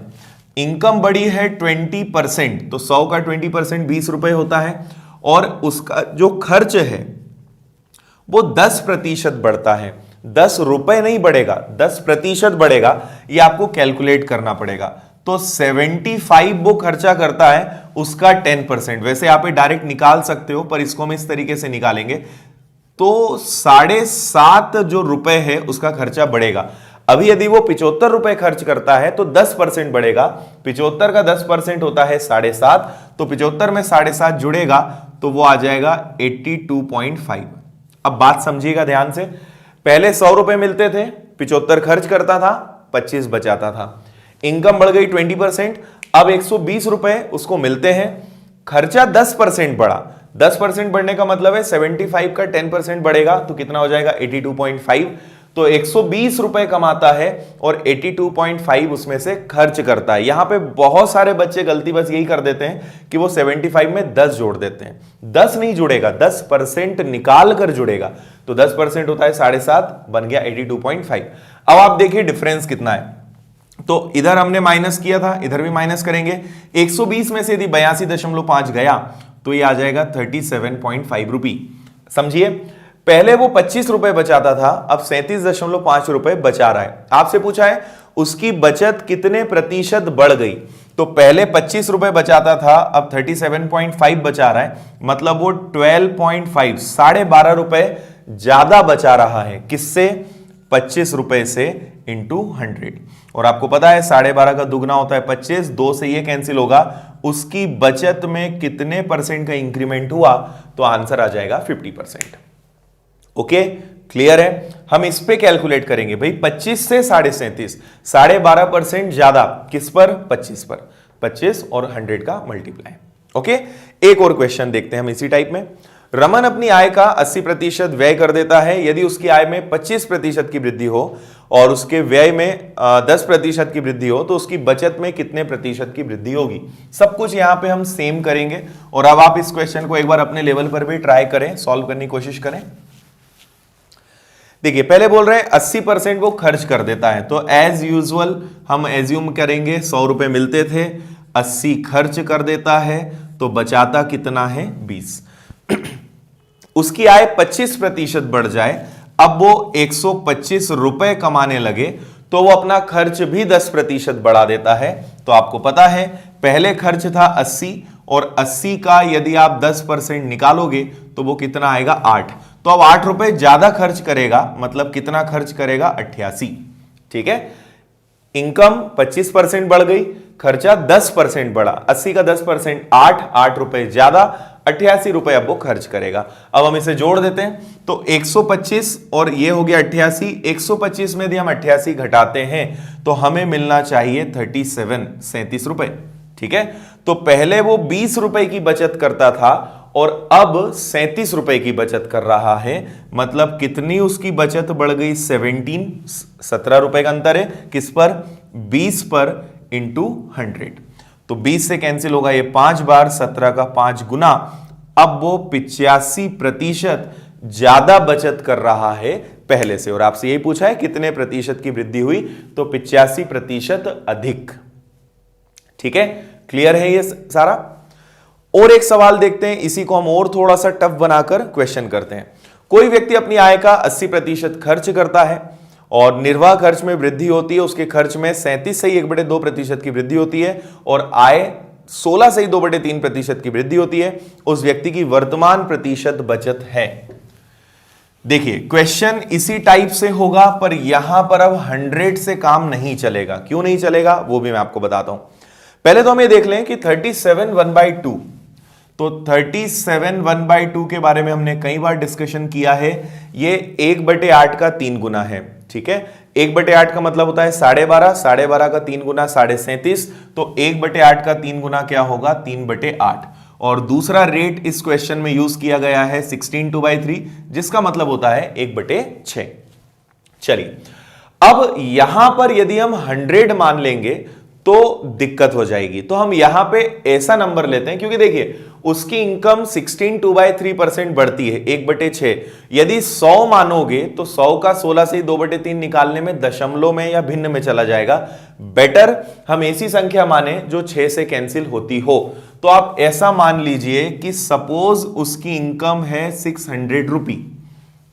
इनकम बढ़ी है 20%, तो 100 का 20% 20 रुपए होता है, और उसका जो खर्च है वो 10% बढ़ता है। 10 रुपए नहीं बढ़ेगा, 10% बढ़ेगा। ये आपको कैलकुलेट करना पड़ेगा। तो 75 वो खर्चा करता है, उसका 10%। वैसे आप डायरेक्ट निकाल सकते हो, पर इसको हम इस तरीके से निकालेंगे, तो 7.5 जो रुपए है उसका खर्चा बढ़ेगा। अभी यदि वो 75 रुपए खर्च करता है तो 10% बढ़ेगा। 75 का 10% होता है 7.5, तो 75 में 7.5 जुड़ेगा, तो वो आ जाएगा 82.5। अब बात समझिएगा ध्यान से, पहले 100 रुपए मिलते थे, 75 खर्च करता था, 25 बचाता था। इनकम बढ़ गई 20%, अब 120 रुपए उसको मिलते हैं, खर्चा 10% बढ़ा। 10% बढ़ने का मतलब है 75 का 10% बढ़ेगा, तो कितना हो जाएगा, 82.5। तो 120 रुपए कमाता है और 82.5 उसमें से खर्च करता है। यहां पे बहुत सारे बच्चे गलती बस यही कर देते हैं कि वो 75 में 10 जोड़ देते हैं। 10 नहीं जुड़ेगा, 10% निकाल कर जुड़ेगा, तो 10% होता है 7.5, बन गया 82.5। अब आप देखिए डिफरेंस कितना है, तो इधर हमने माइनस किया था, इधर भी माइनस करेंगे। 120 में से यदि 82.5 गया, तो ये आ जाएगा 37.5 रुपी। समझिए, पहले वो 25 रुपए बचाता था, अब 37.5 रुपए बचा रहा है। आपसे पूछा है उसकी बचत कितने प्रतिशत बढ़ गई, तो पहले 25 रुपए बचाता था, अब 37.5 बचा रहा है, मतलब वो 12.5 12.5 रुपए ज्यादा बचा रहा है। किससे, 25 रुपए से इंटू 100। और आपको पता है 12.5 का दुगना होता है 25, 2 से ये कैंसिल होगा। उसकी बचत में कितने परसेंट का इंक्रीमेंट हुआ, तो आंसर आ जाएगा 50%। ओके, क्लियर है। हम इस पे कैलकुलेट करेंगे भाई, 25 से 37.5, 12.5% ज्यादा किस पर, 25 पर। 25 और 100 का मल्टीप्लाई। ओके, एक और क्वेश्चन देखते हैं हम इसी टाइप में। रमन अपनी आय का 80% व्यय कर देता है। यदि उसकी आय में 25% की वृद्धि हो और उसके व्यय में 10% की वृद्धि हो, तो उसकी बचत में कितने प्रतिशत की वृद्धि होगी। सब कुछ यहां पे हम सेम करेंगे। और अब आप इस क्वेश्चन को एक बार अपने लेवल पर भी ट्राई करें, सॉल्व करने की कोशिश करें। देखिए, पहले बोल रहे हैं 80% वो खर्च कर देता है, तो एज यूजुअल हम एज्यूम करेंगे 100 रुपए मिलते थे, 80 खर्च कर देता है, तो बचाता कितना है, 20। उसकी आय 25% बढ़ जाए, अब वो 125 रुपए कमाने लगे, तो वो अपना खर्च भी 10% बढ़ा देता है। तो आपको पता है पहले खर्च था 80, और 80 का यदि आप 10% निकालोगे तो वो कितना आएगा, 8। तो अब 8 रुपए ज्यादा खर्च करेगा, मतलब कितना खर्च करेगा, 88। ठीक है, इनकम 25% बढ़ गई, खर्चा 10% बढ़ा। 80 का 10% 8 रुपए ज्यादा, 88 रुपए अब वो खर्च करेगा। अब हम इसे जोड़ देते हैं, तो 125 और ये हो गया 88। 125 में यदि हम 88 घटाते हैं तो हमें मिलना चाहिए 37 रुपए। ठीक है, तो पहले वो 20 रुपए की बचत करता था और अब 37 रुपए की बचत कर रहा है, मतलब कितनी उसकी बचत बढ़ गई, 17 रुपए का अंतर है किस पर, 20 पर इंटू 100। तो 20 से कैंसिल होगा ये 5 बार, 17 का 5 गुना, अब वो 85% ज्यादा बचत कर रहा है पहले से। और आपसे यही पूछा है कितने प्रतिशत की वृद्धि हुई, तो 85% अधिक। ठीक है, क्लियर है ये सारा। और एक सवाल देखते हैं, इसी को हम और थोड़ा सा टफ बनाकर क्वेश्चन करते हैं। कोई व्यक्ति अपनी आय का 80% खर्च करता है और निर्वाह खर्च में वृद्धि होती है, उसके खर्च में 37.1/2% की वृद्धि होती है और आय 16.2/3% की वृद्धि होती है। उस व्यक्ति की वर्तमान प्रतिशत बचत है। देखिए क्वेश्चन इसी टाइप से होगा, पर यहां पर अब 100 से काम नहीं चलेगा। क्यों नहीं चलेगा वो भी मैं आपको बताता हूं। पहले तो हम ये देख लें कि 37 1/2, तो 37 1/2 के बारे में हमने कई बार डिस्कशन किया है। ये 1/8 का 3 गुना है। ठीक है, 1/8 का मतलब होता है 12.5, 12.5 का 3 गुना 37.5, तो 1/8 का 3 गुना क्या होगा, 3/8। और दूसरा रेट इस क्वेश्चन में यूज किया गया है 16 2/3, जिसका मतलब होता है 1/6। चलिए, अब यहां पर यदि हम 100 मान लेंगे तो दिक्कत हो जाएगी। तो हम यहां पे ऐसा नंबर लेते हैं, क्योंकि देखिए उसकी इनकम 16 2/3% बढ़ती है 1/6। यदि 100 मानोगे तो 100 का 16 से 2/3 निकालने में दशमलव में या भिन्न में चला जाएगा। बेटर हम ऐसी संख्या माने जो 6 से कैंसिल होती हो। तो आप ऐसा मान लीजिए कि सपोज उसकी इनकम है 600 रुपी,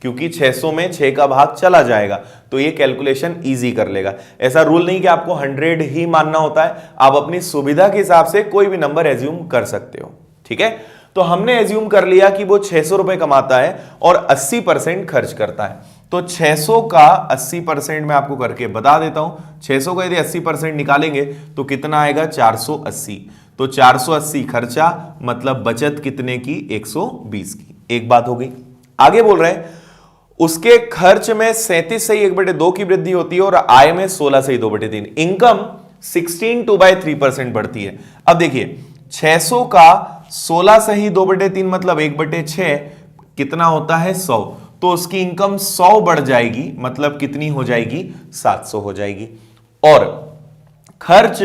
क्योंकि 600 में 6 का भाग चला जाएगा, तो ये कैलकुलेशन इजी कर लेगा। ऐसा रूल नहीं कि आपको 100 ही मानना होता है, आप अपनी सुविधा के हिसाब से कोई भी नंबर एज्यूम कर सकते हो। ठीक है, तो हमने एज्यूम कर लिया कि वो 600 रुपए कमाता है और 80% खर्च करता है। तो 600 का 80% मैं आपको करके बता देता हूं। 600 का यदि 80% निकालेंगे तो कितना आएगा, 480। तो 480 खर्चा, मतलब बचत कितने की, 120 की। एक बात हो गई। आगे बोल रहे हैं उसके खर्च में 37.1/2 की वृद्धि होती है और आय में 16.2/3। इनकम 16 2/3% बढ़ती है। अब देखिए 600 का 16.2/3 मतलब 1/6 कितना होता है, 100। तो उसकी इनकम 100 बढ़ जाएगी, मतलब कितनी हो जाएगी, 700 हो जाएगी। और खर्च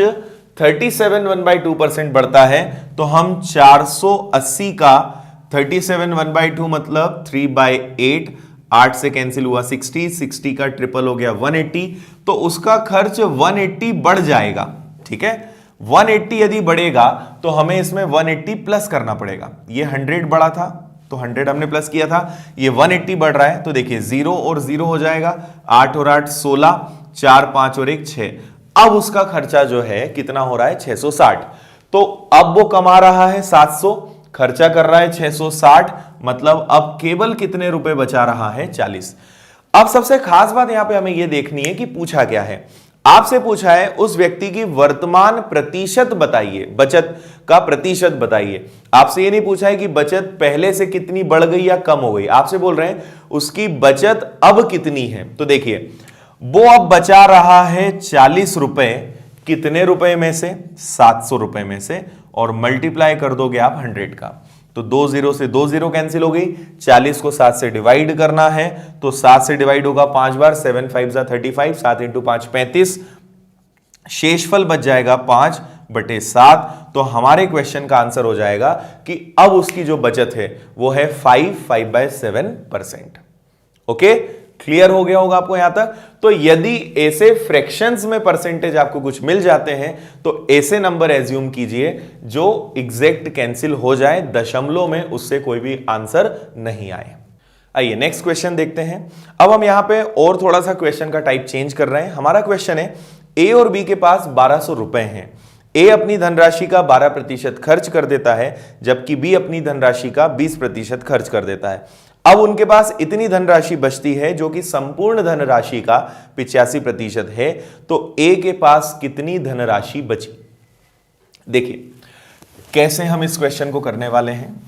37 1/2% बढ़ता है, तो हम 480 का 37 1/2 मतलब 3/8, 8 से कैंसिल हुआ 60, 60 का ट्रिपल हो गया 180, तो उसका खर्च 180 बढ़ जाएगा। ठीक है, 180 यदि बढ़ेगा तो हमें इसमें 180 प्लस करना पड़ेगा। ये 100 बढ़ा था तो 100 हमने प्लस किया था, ये 180 बढ़ रहा है, तो देखिए 0 और 0 हो जाएगा, 8 और 8 16, 4 5 और 1 6। अब उसका खर्चा जो है कितना हो रहा है, 660। तो अब वो कमा रहा है 700, खर्चा कर रहा है 660, मतलब अब केवल कितने रुपए बचा रहा है, 40। अब सबसे खास बात यहां पे हमें यह देखनी है कि पूछा क्या है। आपसे पूछा है उस व्यक्ति की वर्तमान प्रतिशत बताइए, बचत का प्रतिशत बताइए। आपसे ये नहीं पूछा है कि बचत पहले से कितनी बढ़ गई या कम हो गई। आपसे बोल रहे हैं उसकी बचत अब कितनी है। तो देखिए वो अब बचा रहा है 40 रुपए, कितने रुपए में से, 700 रुपए में से, और मल्टीप्लाई कर दोगे आप 100 का, तो 2 0 से 2 0 कैंसिल हो गई। 40 को 7 से डिवाइड करना है, तो 7 से डिवाइड होगा 5 बार, 7 5 35, 7 × 5 35, शेषफल बच जाएगा 5/7। तो हमारे क्वेश्चन का आंसर हो जाएगा कि अब उसकी जो बचत है वो है 5/7%। ओके, क्लियर हो गया होगा आपको यहां तक। तो यदि ऐसे फ्रैक्शंस में परसेंटेज आपको कुछ मिल जाते हैं तो ऐसे नंबर एज्यूम कीजिए जो एग्जैक्ट कैंसिल हो जाए, दशमलव में उससे कोई भी आंसर नहीं आए। आइए नेक्स्ट क्वेश्चन देखते हैं। अब हम यहां पे और थोड़ा सा क्वेश्चन का टाइप चेंज कर रहे हैं। हमारा क्वेश्चन है ए और बी के पास 1200 रुपए हैं। ए अपनी धनराशि का 12% खर्च कर देता है, जबकि बी अपनी धनराशि का 20% खर्च कर देता है। अब उनके पास इतनी धनराशि बचती है जो कि संपूर्ण धनराशि का 85% है। तो ए के पास कितनी धनराशि बची। देखिए कैसे हम इस क्वेश्चन को करने वाले हैं।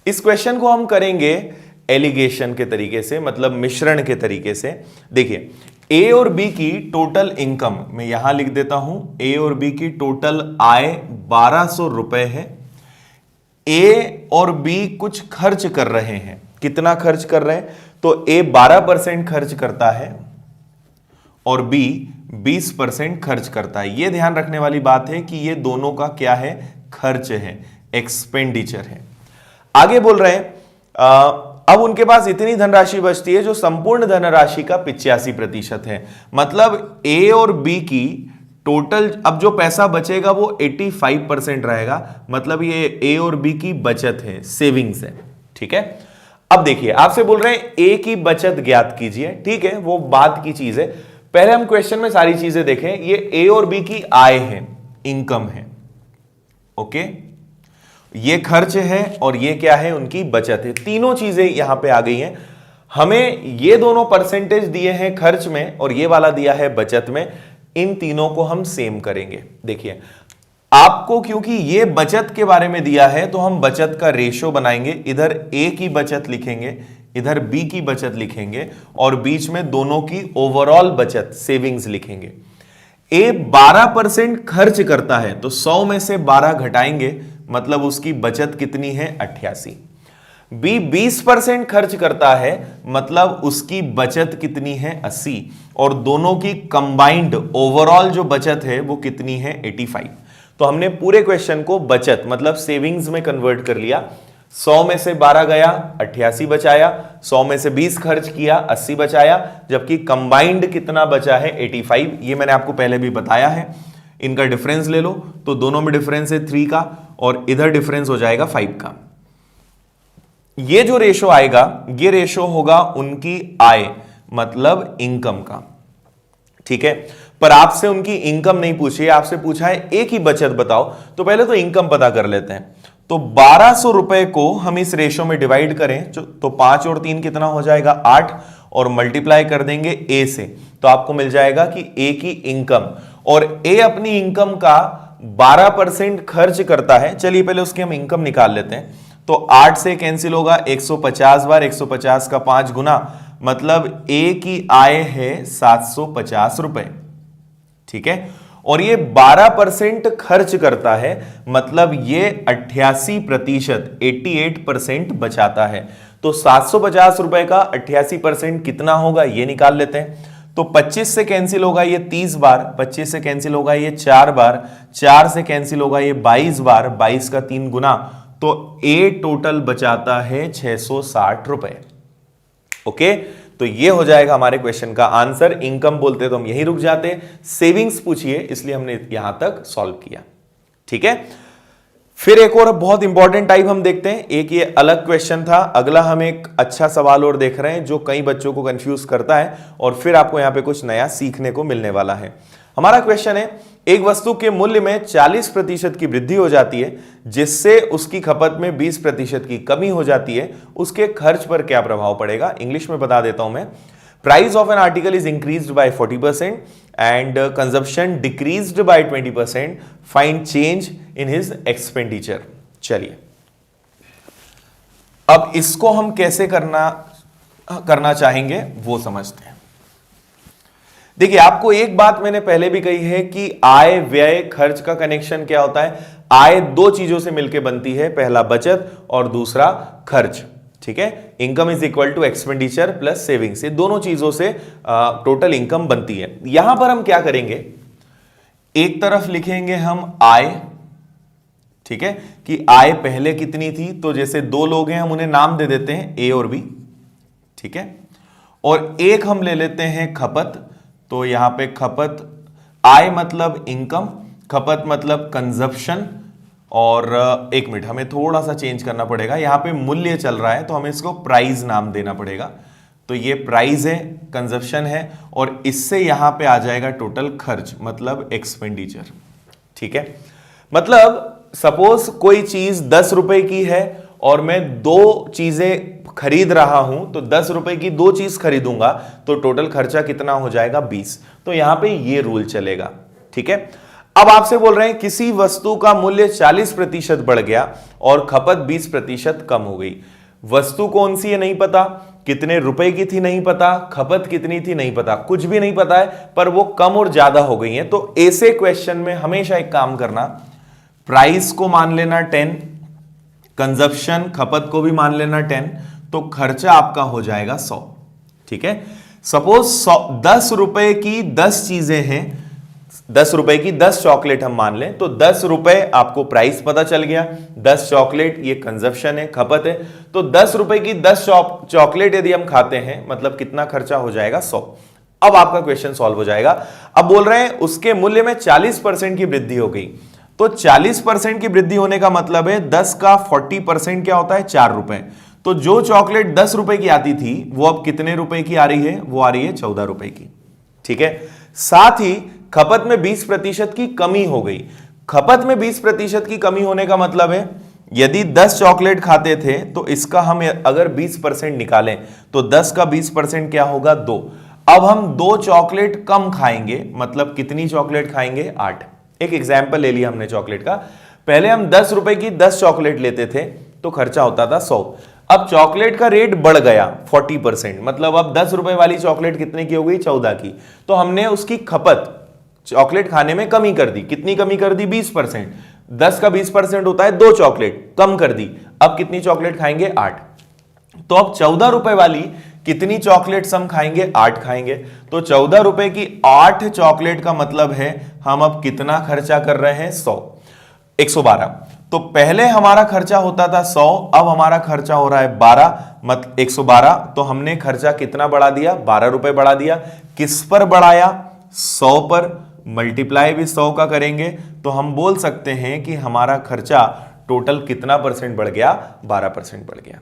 इस क्वेश्चन को हम करेंगे एलिगेशन के तरीके से, मतलब मिश्रण के तरीके से। देखिए ए और बी की टोटल इनकम मैं यहां लिख देता हूं। ए और बी की टोटल आय 1200 रुपए है। ए और बी कुछ खर्च कर रहे हैं। कितना खर्च कर रहे हैं, तो ए 12% खर्च करता है और बी 20% खर्च करता है। यह ध्यान रखने वाली बात है कि ये दोनों का क्या है, खर्च है, एक्सपेंडिचर है। आगे बोल रहे हैं अब उनके पास इतनी धनराशि बचती है जो संपूर्ण धनराशि का 85% है। मतलब ए और बी की टोटल अब जो पैसा बचेगा वो 85% रहेगा। मतलब ये ए और बी की बचत है, सेविंग्स है। ठीक है, अब देखिए आपसे बोल रहे हैं ए की बचत ज्ञात कीजिए। ठीक है, वो बाद की चीज है, पहले हम क्वेश्चन में सारी चीजें देखें। ये ए और बी की आय है, इनकम है। ओके, ये खर्च है और ये क्या है, उनकी बचत है। तीनों चीजें यहां पे आ गई हैं। हमें ये दोनों परसेंटेज दिए हैं खर्च में और ये वाला दिया है बचत में। इन तीनों को हम सेम करेंगे। देखिए आपको क्योंकि ये बचत के बारे में दिया है तो हम बचत का रेशो बनाएंगे। इधर ए की बचत लिखेंगे, इधर बी की बचत लिखेंगे और बीच में दोनों की ओवरऑल बचत सेविंग्स लिखेंगे। ए 12% खर्च करता है तो 100 में से 12 घटाएंगे, मतलब उसकी बचत कितनी है, 88। बी 20% खर्च करता है, मतलब उसकी बचत कितनी है, 80। और दोनों की कंबाइंड ओवरऑल जो बचत है वो कितनी है, 85। तो हमने पूरे क्वेश्चन को बचत मतलब सेविंग्स में कन्वर्ट कर लिया। 100 में से 12 गया, 88 बचाया। 100 में से 20 खर्च किया, 80 बचाया। जबकि कंबाइंड कितना बचा है, 85। ये मैंने आपको पहले भी बताया है। इनका डिफरेंस ले लो तो दोनों में डिफरेंस है 3 का और इधर डिफरेंस हो जाएगा 5 का। ये जो रेशो आएगा ये रेशो होगा उनकी आय मतलब इनकम का। ठीक है, पर आपसे उनकी इनकम नहीं पूछी, आपसे पूछा है ए की बचत बताओ। तो पहले तो इनकम पता कर लेते हैं। तो 1200 रुपए को हम इस रेशो में डिवाइड करें तो 5 और 3 कितना हो जाएगा, 8 और मल्टीप्लाई कर देंगे ए से तो आपको मिल जाएगा कि ए की इनकम, और ए अपनी इनकम का 12% खर्च करता है। चलिए पहले उसकी हम इनकम निकाल लेते हैं। तो 8 से कैंसिल होगा 150 बार, 150 का 5 गुना, मतलब ए की आय है 750 रुपए। ठीक है, और ये 12% खर्च करता है, मतलब ये 88% 88% बचाता है। तो 750 रुपए का 88% कितना होगा ये निकाल लेते हैं। तो 25 से कैंसिल होगा ये 30 बार, 25 से कैंसिल होगा ये 4 बार, 4 से कैंसिल होगा ये 22 बार, 22 का 3 गुना, तो ए टोटल बचाता है 660 रुपए। ओके, तो ये हो जाएगा हमारे क्वेश्चन का आंसर। इनकम बोलते तो हम यहीं रुक जाते, सेविंग्स पूछिए इसलिए हमने यहां तक सॉल्व किया। ठीक है, फिर एक और बहुत इंपॉर्टेंट टाइप हम देखते हैं। एक ये अलग क्वेश्चन था, अगला हम एक अच्छा सवाल और देख रहे हैं जो कई बच्चों को कंफ्यूज करता है और फिर आपको यहां पे कुछ नया सीखने को मिलने वाला है। हमारा क्वेश्चन है, एक वस्तु के मूल्य में 40% की वृद्धि हो जाती है जिससे उसकी खपत में 20% की कमी हो जाती है, उसके खर्च पर क्या प्रभाव पड़ेगा। इंग्लिश में बता देता हूं मैं। Price of an article is increased by 40% and consumption decreased bye 20%, find change in his expenditure. चलिए अब इसको हम कैसे करना चाहेंगे वो समझते हैं। देखिए आपको एक बात मैंने पहले भी कही है कि आय व्यय खर्च का कनेक्शन क्या होता है। आय दो चीजों से मिलकर बनती है, पहला बचत और दूसरा खर्च। ठीक है, income is equal to expenditure plus savings, ये दोनों चीजों से टोटल इनकम बनती है। यहां पर हम क्या करेंगे, एक तरफ लिखेंगे हम आय। ठीक है, कि आय पहले कितनी थी, तो जैसे दो लोग हैं हम उन्हें नाम दे देते हैं ए और बी। ठीक है, और एक हम ले लेते हैं खपत, तो यहां पे खपत, आय मतलब इनकम, खपत मतलब कंजप्शन। और एक मिनट, हमें थोड़ा सा चेंज करना पड़ेगा, यहां पे मूल्य चल रहा है तो हमें इसको प्राइस नाम देना पड़ेगा। तो ये प्राइस है, कंजप्शन है, और इससे यहां पे आ जाएगा टोटल खर्च मतलब एक्सपेंडिचर। ठीक है, मतलब सपोज कोई चीज 10 रुपए की है और मैं दो चीजें खरीद रहा हूं, तो 10 रुपए की दो चीज खरीदूंगा तो टोटल खर्चा कितना हो जाएगा, 20। तो यहां पे ये रूल चलेगा। ठीक है, अब आपसे बोल रहे हैं किसी वस्तु का मूल्य 40% बढ़ गया और खपत 20% कम हो गई। वस्तु कौन सी है नहीं पता, कितने रुपए की थी नहीं पता, खपत कितनी थी नहीं पता, कुछ भी नहीं पता है, पर वो कम और ज्यादा हो गई है। तो ऐसे क्वेश्चन में हमेशा एक काम करना, प्राइस को मान लेना 10, कंजप्शन खपत को भी मान लेना 10, तो खर्चा आपका हो जाएगा 100। ठीक है, सपोज 10 रुपए की 10 चीजें हैं, 10 रुपए की 10 चॉकलेट हम मान लें, तो 10 रुपए आपको प्राइस पता चल गया, 10 चॉकलेट ये कंजप्शन है, खपत है, तो 10 रुपए की 10 चॉकलेट यदि हम खाते हैं मतलब कितना खर्चा हो जाएगा 100। अब आपका क्वेश्चन सॉल्व हो जाएगा। अब बोल रहे हैं उसके मूल्य में 40% की वृद्धि हो गई, तो 40% की वृद्धि होने का मतलब है 10 का 40% क्या होता है 4 रुपए। तो जो चॉकलेट 10 रुपए की आती थी वो अब कितने रुपए की आ रही है, वो आ रही है 14 रुपए की। ठीक है, साथ ही खपत में 20% की कमी हो गई। खपत में 20% की कमी होने का मतलब है यदि 10 चॉकलेट खाते थे तो इसका हम अगर 20% निकालें तो 10 का 20% क्या होगा 2। अब हम 2 चॉकलेट कम खाएंगे, मतलब कितनी चॉकलेट खाएंगे 8। एक एग्जाम्पल ले लिया हमने चॉकलेट का। पहले हम 10 रुपए की 10 चॉकलेट लेते थे तो खर्चा होता था 100। अब चॉकलेट का रेट बढ़ गया 40%, मतलब अब 10 रुपए वाली चॉकलेट कितने की हो गई 14 की। तो हमने उसकी खपत चॉकलेट खाने में कमी कर दी। कितनी कमी कर दी 20%। 10 का 20% होता है 2 चॉकलेट, कम कर दी। अब कितनी चॉकलेट खाएंगे 8। तो अब 14 रुपए वाली कितनी चॉकलेट्स हम खाएंगे 8 खाएंगे। तो 14 रुपए की 8 चॉकलेट का मतलब है हम अब कितना खर्चा कर रहे हैं 112। तो पहले हमारा खर्चा होता था 100, अब हमारा खर्चा हो रहा है 12 मत 112। तो हमने खर्चा कितना बढ़ा दिया 12 रुपए बढ़ा दिया। किस पर बढ़ाया 100 पर, मल्टीप्लाई भी 100 का करेंगे तो हम बोल सकते हैं कि हमारा खर्चा टोटल कितना परसेंट बढ़ गया 12% बढ़ गया।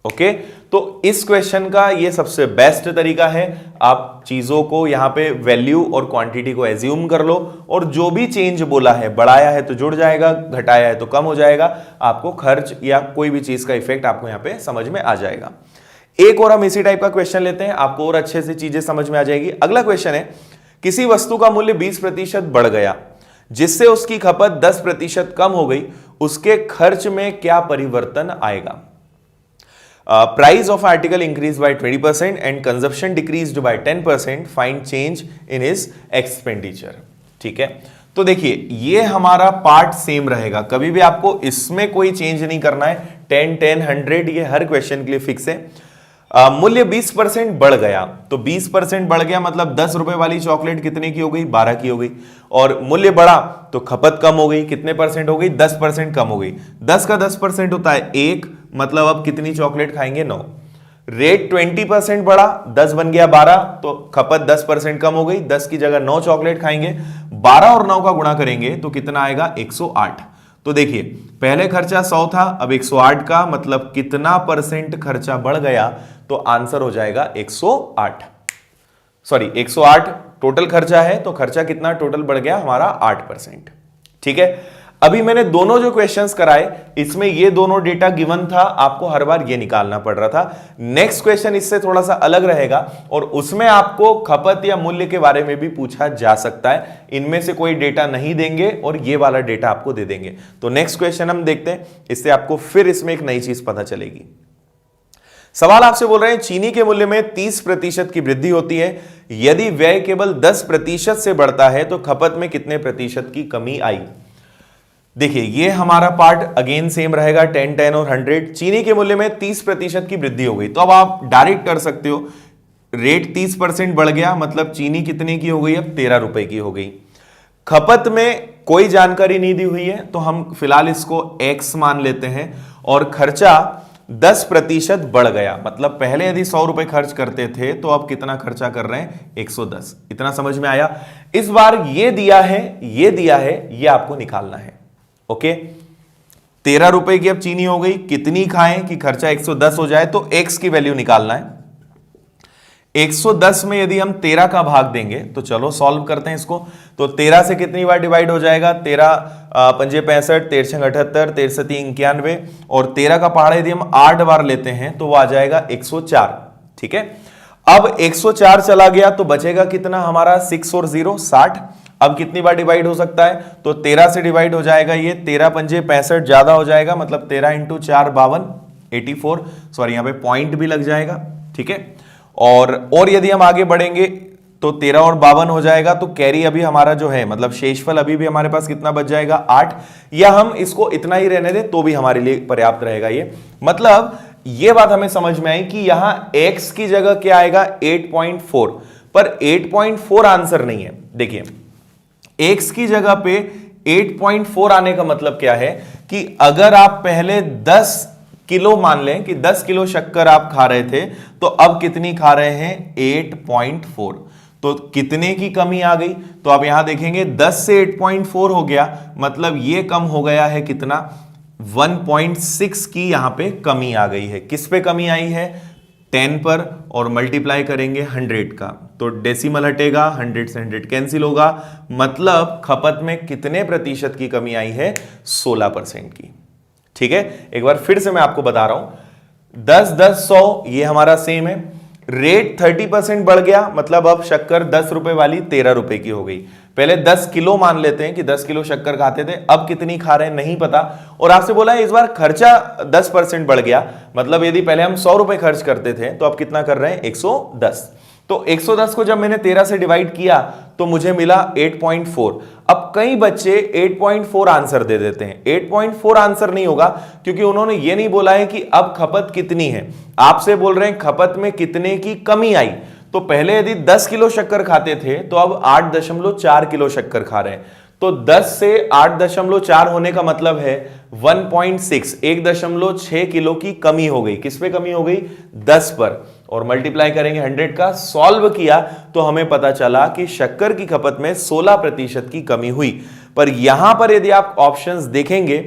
ओके, तो इस क्वेश्चन का ये सबसे बेस्ट तरीका है। आप चीजों को यहां पे वैल्यू और क्वांटिटी को एज्यूम कर लो और जो भी चेंज बोला है, बढ़ाया है तो जुड़ जाएगा, घटाया है तो कम हो जाएगा। आपको खर्च या कोई भी चीज का इफेक्ट आपको यहां पे समझ में आ जाएगा। एक और हम इसी टाइप का क्वेश्चन लेते हैं, आपको और अच्छे से चीजें समझ में आ जाएगी। अगला क्वेश्चन है, किसी वस्तु का मूल्य 20% बढ़ गया जिससे उसकी खपत 10% कम हो गई, उसके खर्च में क्या परिवर्तन आएगा? Price of article increased by 20% and consumption decreased by 10%. Find change in his expenditure. ठीक है, तो देखिए ये हमारा पार्ट सेम रहेगा, कभी भी आपको इसमें कोई चेंज नहीं करना है। 10, 10, 100 ये हर क्वेश्चन के लिए फिक्स है। मूल्य 20% बढ़ गया, तो 20% बढ़ गया मतलब 10 रुपए वाली चॉकलेट कितने की हो गई 12 की हो गई। और मूल्य बढ़ा तो खपत कम हो गई, कितने परसेंट हो गई 10% कम हो गई। 10 का 10% होता है 1, मतलब अब कितनी चॉकलेट खाएंगे 9। रेट 20% बढ़ा, 10 बन गया 12, तो खपत 10% कम हो गई, 10 की जगह 9 चॉकलेट खाएंगे। 12 और 9 का गुणा करेंगे तो कितना आएगा 108। तो देखिए पहले खर्चा 100 था, अब 108 का मतलब कितना परसेंट खर्चा बढ़ गया, तो आंसर हो जाएगा 108। सॉरी 108 टोटल खर्चा है, तो खर्चा कितना टोटल बढ़ गया हमारा 8%। ठीक है, अभी मैंने दोनों जो क्वेश्चंस कराए इसमें ये दोनों डेटा गिवन था, आपको हर बार ये निकालना पड़ रहा था। नेक्स्ट क्वेश्चन इससे थोड़ा सा अलग रहेगा और उसमें आपको खपत या मूल्य के बारे में भी पूछा जा सकता है। इनमें से कोई डेटा नहीं देंगे और ये वाला डेटा आपको दे देंगे। तो नेक्स्ट क्वेश्चन हम देखते हैं, इससे आपको फिर इसमें एक नई चीज पता चलेगी। सवाल आपसे बोल रहे हैं चीनी के मूल्य में 30% की वृद्धि होती है, यदि व्यय केवल 10% से बढ़ता है तो खपत में कितने प्रतिशत की कमी आई? देखिए ये हमारा पार्ट अगेन सेम रहेगा, 10, 10 और 100। चीनी के मूल्य में 30% की वृद्धि हो गई, तो अब आप डायरेक्ट कर सकते हो, रेट 30% बढ़ गया मतलब चीनी कितने की हो गई अब 13 रुपए की हो गई। खपत में कोई जानकारी नहीं दी हुई है तो हम फिलहाल इसको x मान लेते हैं और खर्चा 10% बढ़ गया, मतलब पहले यदि 100 रुपए खर्च करते थे तो अब कितना खर्चा कर रहे हैं 110। इतना समझ में आया? इस बार ये दिया है, ये दिया है, ये आपको निकालना है। ओके, 13 रुपए की अब चीनी हो गई, कितनी खाएं कि खर्चा 110 हो जाए, तो x की वैल्यू निकालना है। 110 में यदि हम 13 का भाग देंगे तो चलो सॉल्व करते हैं इसको। तो 13 से कितनी बार डिवाइड हो जाएगा, 13 पंजे 65, 13 छंग 78, 13 से 3 91 और 13 का पहाड़ा यदि हम 8 बार लेते हैं तो वो आ जाएगा 104। ठीक है, अब 104 चला गया तो बचेगा कितना हमारा 6 और 0 60। अब कितनी बार डिवाइड हो सकता है, तो 13 से डिवाइड हो जाएगा, ये 13 पंजे 65 ज्यादा हो जाएगा, मतलब 13 इंटू 4 52 84, सॉरी यहां पे पॉइंट भी लग जाएगा। ठीक है, और यदि हम आगे बढ़ेंगे तो 13 और 52 हो जाएगा, तो कैरी अभी हमारा जो है मतलब शेषफल अभी भी हमारे पास कितना बच जाएगा 8, या हम इसको इतना ही रहने दें तो भी हमारे लिए पर्याप्त रहेगा। ये मतलब ये बात हमें समझ में आई कि यहां x की जगह क्या आएगा 8.4, पर 8.4 आंसर नहीं है। देखिए x की जगह पे 8.4 आने का मतलब क्या है कि अगर आप पहले 10 किलो मान लें कि 10 किलो शक्कर आप खा रहे थे, तो अब कितनी खा रहे हैं 8.4, तो कितने की कमी आ गई? तो आप यहां देखेंगे 10 से 8.4 हो गया, मतलब ये कम हो गया है कितना, 1.6 की यहां पे कमी आ गई है। किस पे कमी आई है? 10 पर, और मल्टीप्लाई करेंगे 100 का, तो डेसिमल हटेगा, 100 से 100 कैंसिल होगा, मतलब खपत में कितने प्रतिशत की कमी आई है? 16% की। ठीक है, एक बार फिर से मैं आपको बता रहा हूं, 10 10 100 ये हमारा सेम है, रेट 30% बढ़ गया, मतलब अब शक्कर 10 रुपए वाली 13 रुपए की हो गई। पहले 10 किलो मान लेते हैं कि 10 किलो शक्कर खाते थे, अब कितनी खा रहे हैं नहीं पता, और आपसे बोला है इस बार खर्चा 10% बढ़ गया, मतलब यदि पहले हम 100 रुपए खर्च करते थे तो अब कितना कर रहे हैं 110। तो 110 को जब मैंने 13 से डिवाइड किया तो मुझे मिला 8.4। अब कई बच्चे 8.4 आंसर दे देते हैं, 8.4 आंसर नहीं होगा, क्योंकि उन्होंने ये नहीं बोला है कि अब खपत कितनी है, आपसे बोल रहे हैं खपत में कितने की कमी आई। तो पहले यदि 10 किलो शक्कर खाते थे तो अब 8.4 किलो शक्कर खा रहे हैं, तो 10 से 8.4 होने का मतलब है 1.6, 1.6 किलो की कमी हो गई। किस पे कमी हो गई? 10 पर, और मल्टीप्लाई करेंगे 100 का, सॉल्व किया तो हमें पता चला कि शक्कर की खपत में 16% की कमी हुई। पर यहां पर यदि आप ऑप्शंस देखेंगे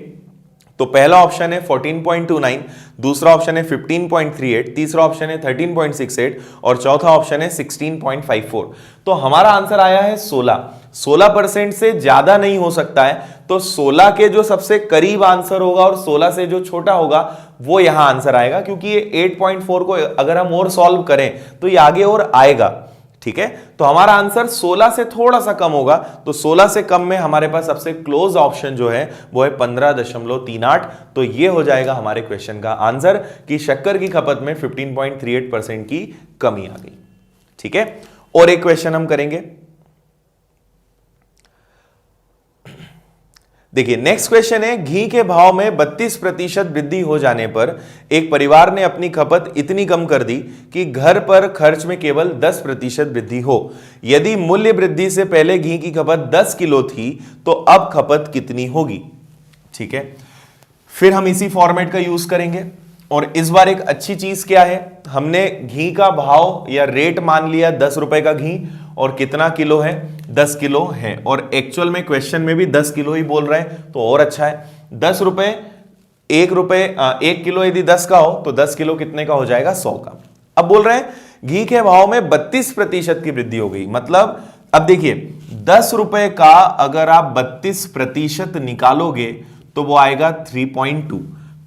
तो पहला ऑप्शन है 14.29, दूसरा ऑप्शन है 15.38, तीसरा ऑप्शन है 13.68 और चौथा ऑप्शन है 16.54। तो हमारा आंसर आया है 16। 16% से ज्यादा नहीं हो सकता है, तो 16 के जो सबसे करीब आंसर होगा और 16 से जो छोटा होगा वो यहां आंसर आएगा, क्योंकि ये 8.4 को अगर हम और सॉल्व करें तो ये आगे और आएगा। ठीक है, तो हमारा आंसर 16 से थोड़ा सा कम होगा, तो 16 से कम में हमारे पास सबसे क्लोज ऑप्शन जो है वो है 15.38। तो ये हो जाएगा हमारे क्वेश्चन का आंसर कि शक्कर की खपत में 15.38% की कमी आ गई। ठीक है, और एक क्वेश्चन हम करेंगे। देखिए नेक्स्ट क्वेश्चन है, घी के भाव में 32% वृद्धि हो जाने पर एक परिवार ने अपनी खपत इतनी कम कर दी कि घर पर खर्च में केवल 10% वृद्धि हो। यदि मूल्य वृद्धि से पहले घी की खपत 10 किलो थी तो अब खपत कितनी होगी? ठीक है, फिर हम इसी फॉर्मेट का यूज करेंगे, और इस बार एक अच्छी चीज क्या है, हमने घी का भाव या रेट मान लिया 10 रुपए का घी, और कितना किलो है? 10 किलो है, और एक्चुअल में क्वेश्चन में भी 10 किलो ही बोल रहे हैं तो और अच्छा है। 10 रुपए, 1 किलो यदि 10 का हो तो 10 किलो कितने का हो जाएगा? 100 का। अब बोल रहे हैं घी के भाव में 32% की वृद्धि हो गई, मतलब अब देखिए 10 रुपए का अगर आप 32% निकालोगे तो वो आएगा 3.2,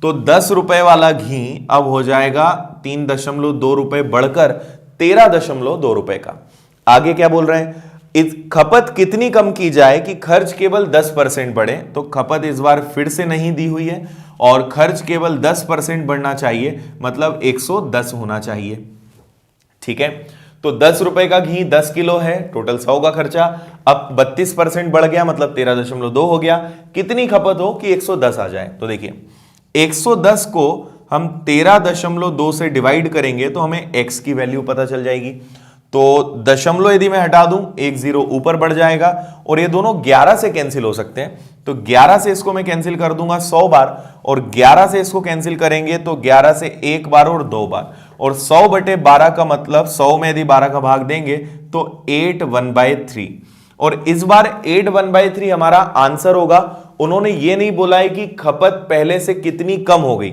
तो 10 रुपए वाला घी अब हो जाएगा 3.2 रुपए बढ़कर 13.2 रुपए का। आगे क्या बोल रहे हैं, इस खपत कितनी कम की जाए कि खर्च केवल 10% बढ़े, तो खपत इस बार फिर से नहीं दी हुई है, और खर्च केवल 10% बढ़ना चाहिए, मतलब 110 होना चाहिए। ठीक है, तो 10 रुपए का घी 10 किलो है, टोटल 100 का खर्चा, अब 32% बढ़ गया, मतलब 13.2 हो गया। कितनी खपत हो कि 110 आ जाए? तो देखिए 110 को हम 13.2 से डिवाइड करेंगे तो हमें x की वैल्यू पता चल जाएगी। तो दशमलव यदि मैं हटा दूं, 1 0 ऊपर बढ़ जाएगा, और ये दोनों 11 से कैंसिल हो सकते हैं, तो 11 से इसको मैं कैंसिल कर दूंगा 100 बार, और 11 से इसको कैंसिल करेंगे तो 11 से 1 बार और 2 बार, और 100/12 का मतलब 100 में यदि 12 का भाग देंगे तो 8 1/3, और इस बार 8 1/3 हमारा आंसर होगा। उन्होंने ये नहीं बोला है कि खपत पहले से कितनी कम हो गई,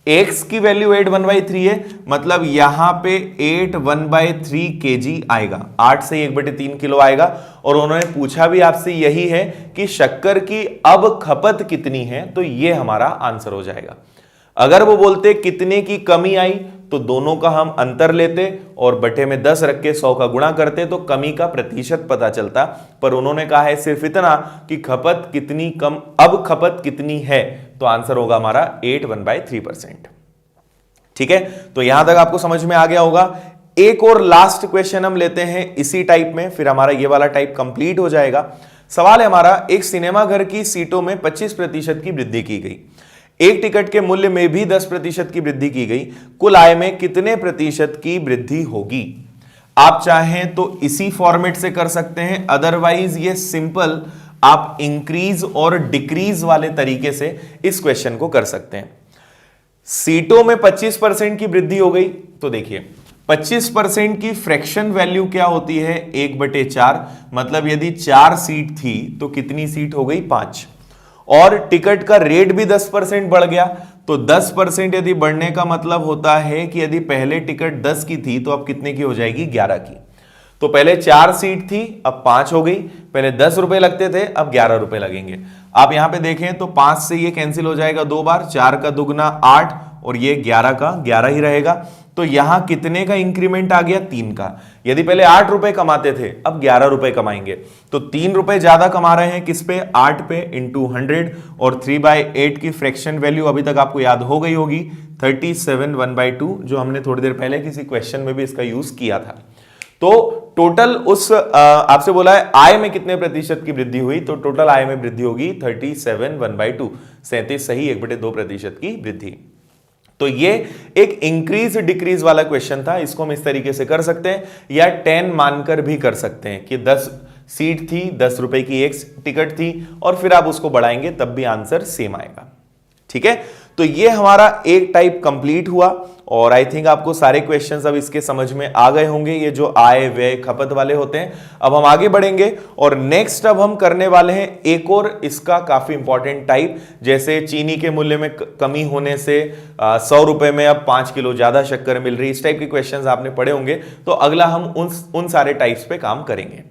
x की वैल्यू 8 1/3 है, मतलब यहां पे 8 1/3 kg आएगा, 8 से 1/3 किलो आएगा। और उन्होंने पूछा भी आपसे यही है कि शक्कर की अब खपत कितनी है, तो ये हमारा आंसर हो जाएगा। अगर वो बोलते कितने की कमी आई तो दोनों का हम अंतर लेते और बटे में 10 रख के 100 का गुणा करते तो कमी का प्रतिशत पता चलता, पर उन्होंने कहा है सिर्फ इतना कि खपत कितनी कम, अब खपत कितनी है, तो आंसर होगा हमारा 8 1/3%। ठीक है, तो यहां तक आपको समझ में आ गया होगा। एक और लास्ट क्वेश्चन हम लेते हैं इसी टाइप में, फिर हमारा ये वाला टाइप कंप्लीट हो जाएगा। सवाल है हमारा, एक सिनेमा घर की सीटों में 25% की वृद्धि की गई, एक टिकट के मूल्य में भी 10% की वृद्धि की गई, कुल आय में कितने प्रतिशत की वृद्धि होगी? आप चाहें तो इसी फॉर्मेट से कर सकते हैं, अदरवाइज ये सिंपल आप इंक्रीज और डिक्रीज वाले तरीके से इस क्वेश्चन को कर सकते हैं। सीटों में 25% की वृद्धि हो गई, तो देखिए 25% की फ्रैक्शन वैल्यू क्या होती है, 1/4, मतलब यदि 4 सीट थी तो कितनी सीट हो गई, 5। और टिकट का रेट भी 10% बढ़ गया, तो 10% यदि बढ़ने का मतलब होता है कि यदि पहले टिकट 10 की थी तो अब कितने की हो जाएगी, 11 की। तो पहले 4 सीट थी, अब 5 हो गई, पहले 10 रुपए लगते थे, अब 11 रुपए लगेंगे। आप यहां पे देखें तो 5 से ये कैंसिल हो जाएगा 2 बार, 4 का दुगना 8 और ये 11 का 11 ही रहेगा। तो यहां कितने का इंक्रीमेंट आ गया, 3 का। यदि पहले 8 रुपए कमाते थे, अब 11 रुपए कमाएंगे, तो 3 रुपए ज्यादा कमा रहे हैं, किस पे, 8 पे, इंटू 100, और 3/8 की फ्रैक्शन वैल्यू अभी तक आपको याद हो गई होगी, 37 1/2, जो हमने थोड़ी देर पहले किसी क्वेश्चन में भी इसका यूज किया था। तो टोटल उस आपसे बोला है आय में कितने प्रतिशत की वृद्धि हुई, तो टोटल आय में वृद्धि होगी 37 1/2, 37 सही 1/2% की वृद्धि। तो ये एक इंक्रीज डिक्रीज वाला क्वेश्चन था, इसको हम इस तरीके से कर सकते हैं, या 10 मानकर भी कर सकते हैं कि 10 सीट थी, 10 रुपए की एक टिकट थी, और फिर आप उसको बढ़ाएंगे तब भी आंसर सेम आएगा। ठीक है, तो ये हमारा एक टाइप कंप्लीट हुआ, और आई थिंक आपको सारे क्वेश्चंस अब इसके समझ में आ गए होंगे, ये जो आय व्यय खपत वाले होते हैं। अब हम आगे बढ़ेंगे और नेक्स्ट अब हम करने वाले हैं एक और इसका काफी इंपॉर्टेंट टाइप, जैसे चीनी के मूल्य में कमी होने से 100 रुपए में अब 5 किलो ज्यादा शक्कर मिल रही, इस टाइप के क्वेश्चंस आपने पढ़े होंगे। तो अगला हम उन सारे टाइप्स पे काम करेंगे।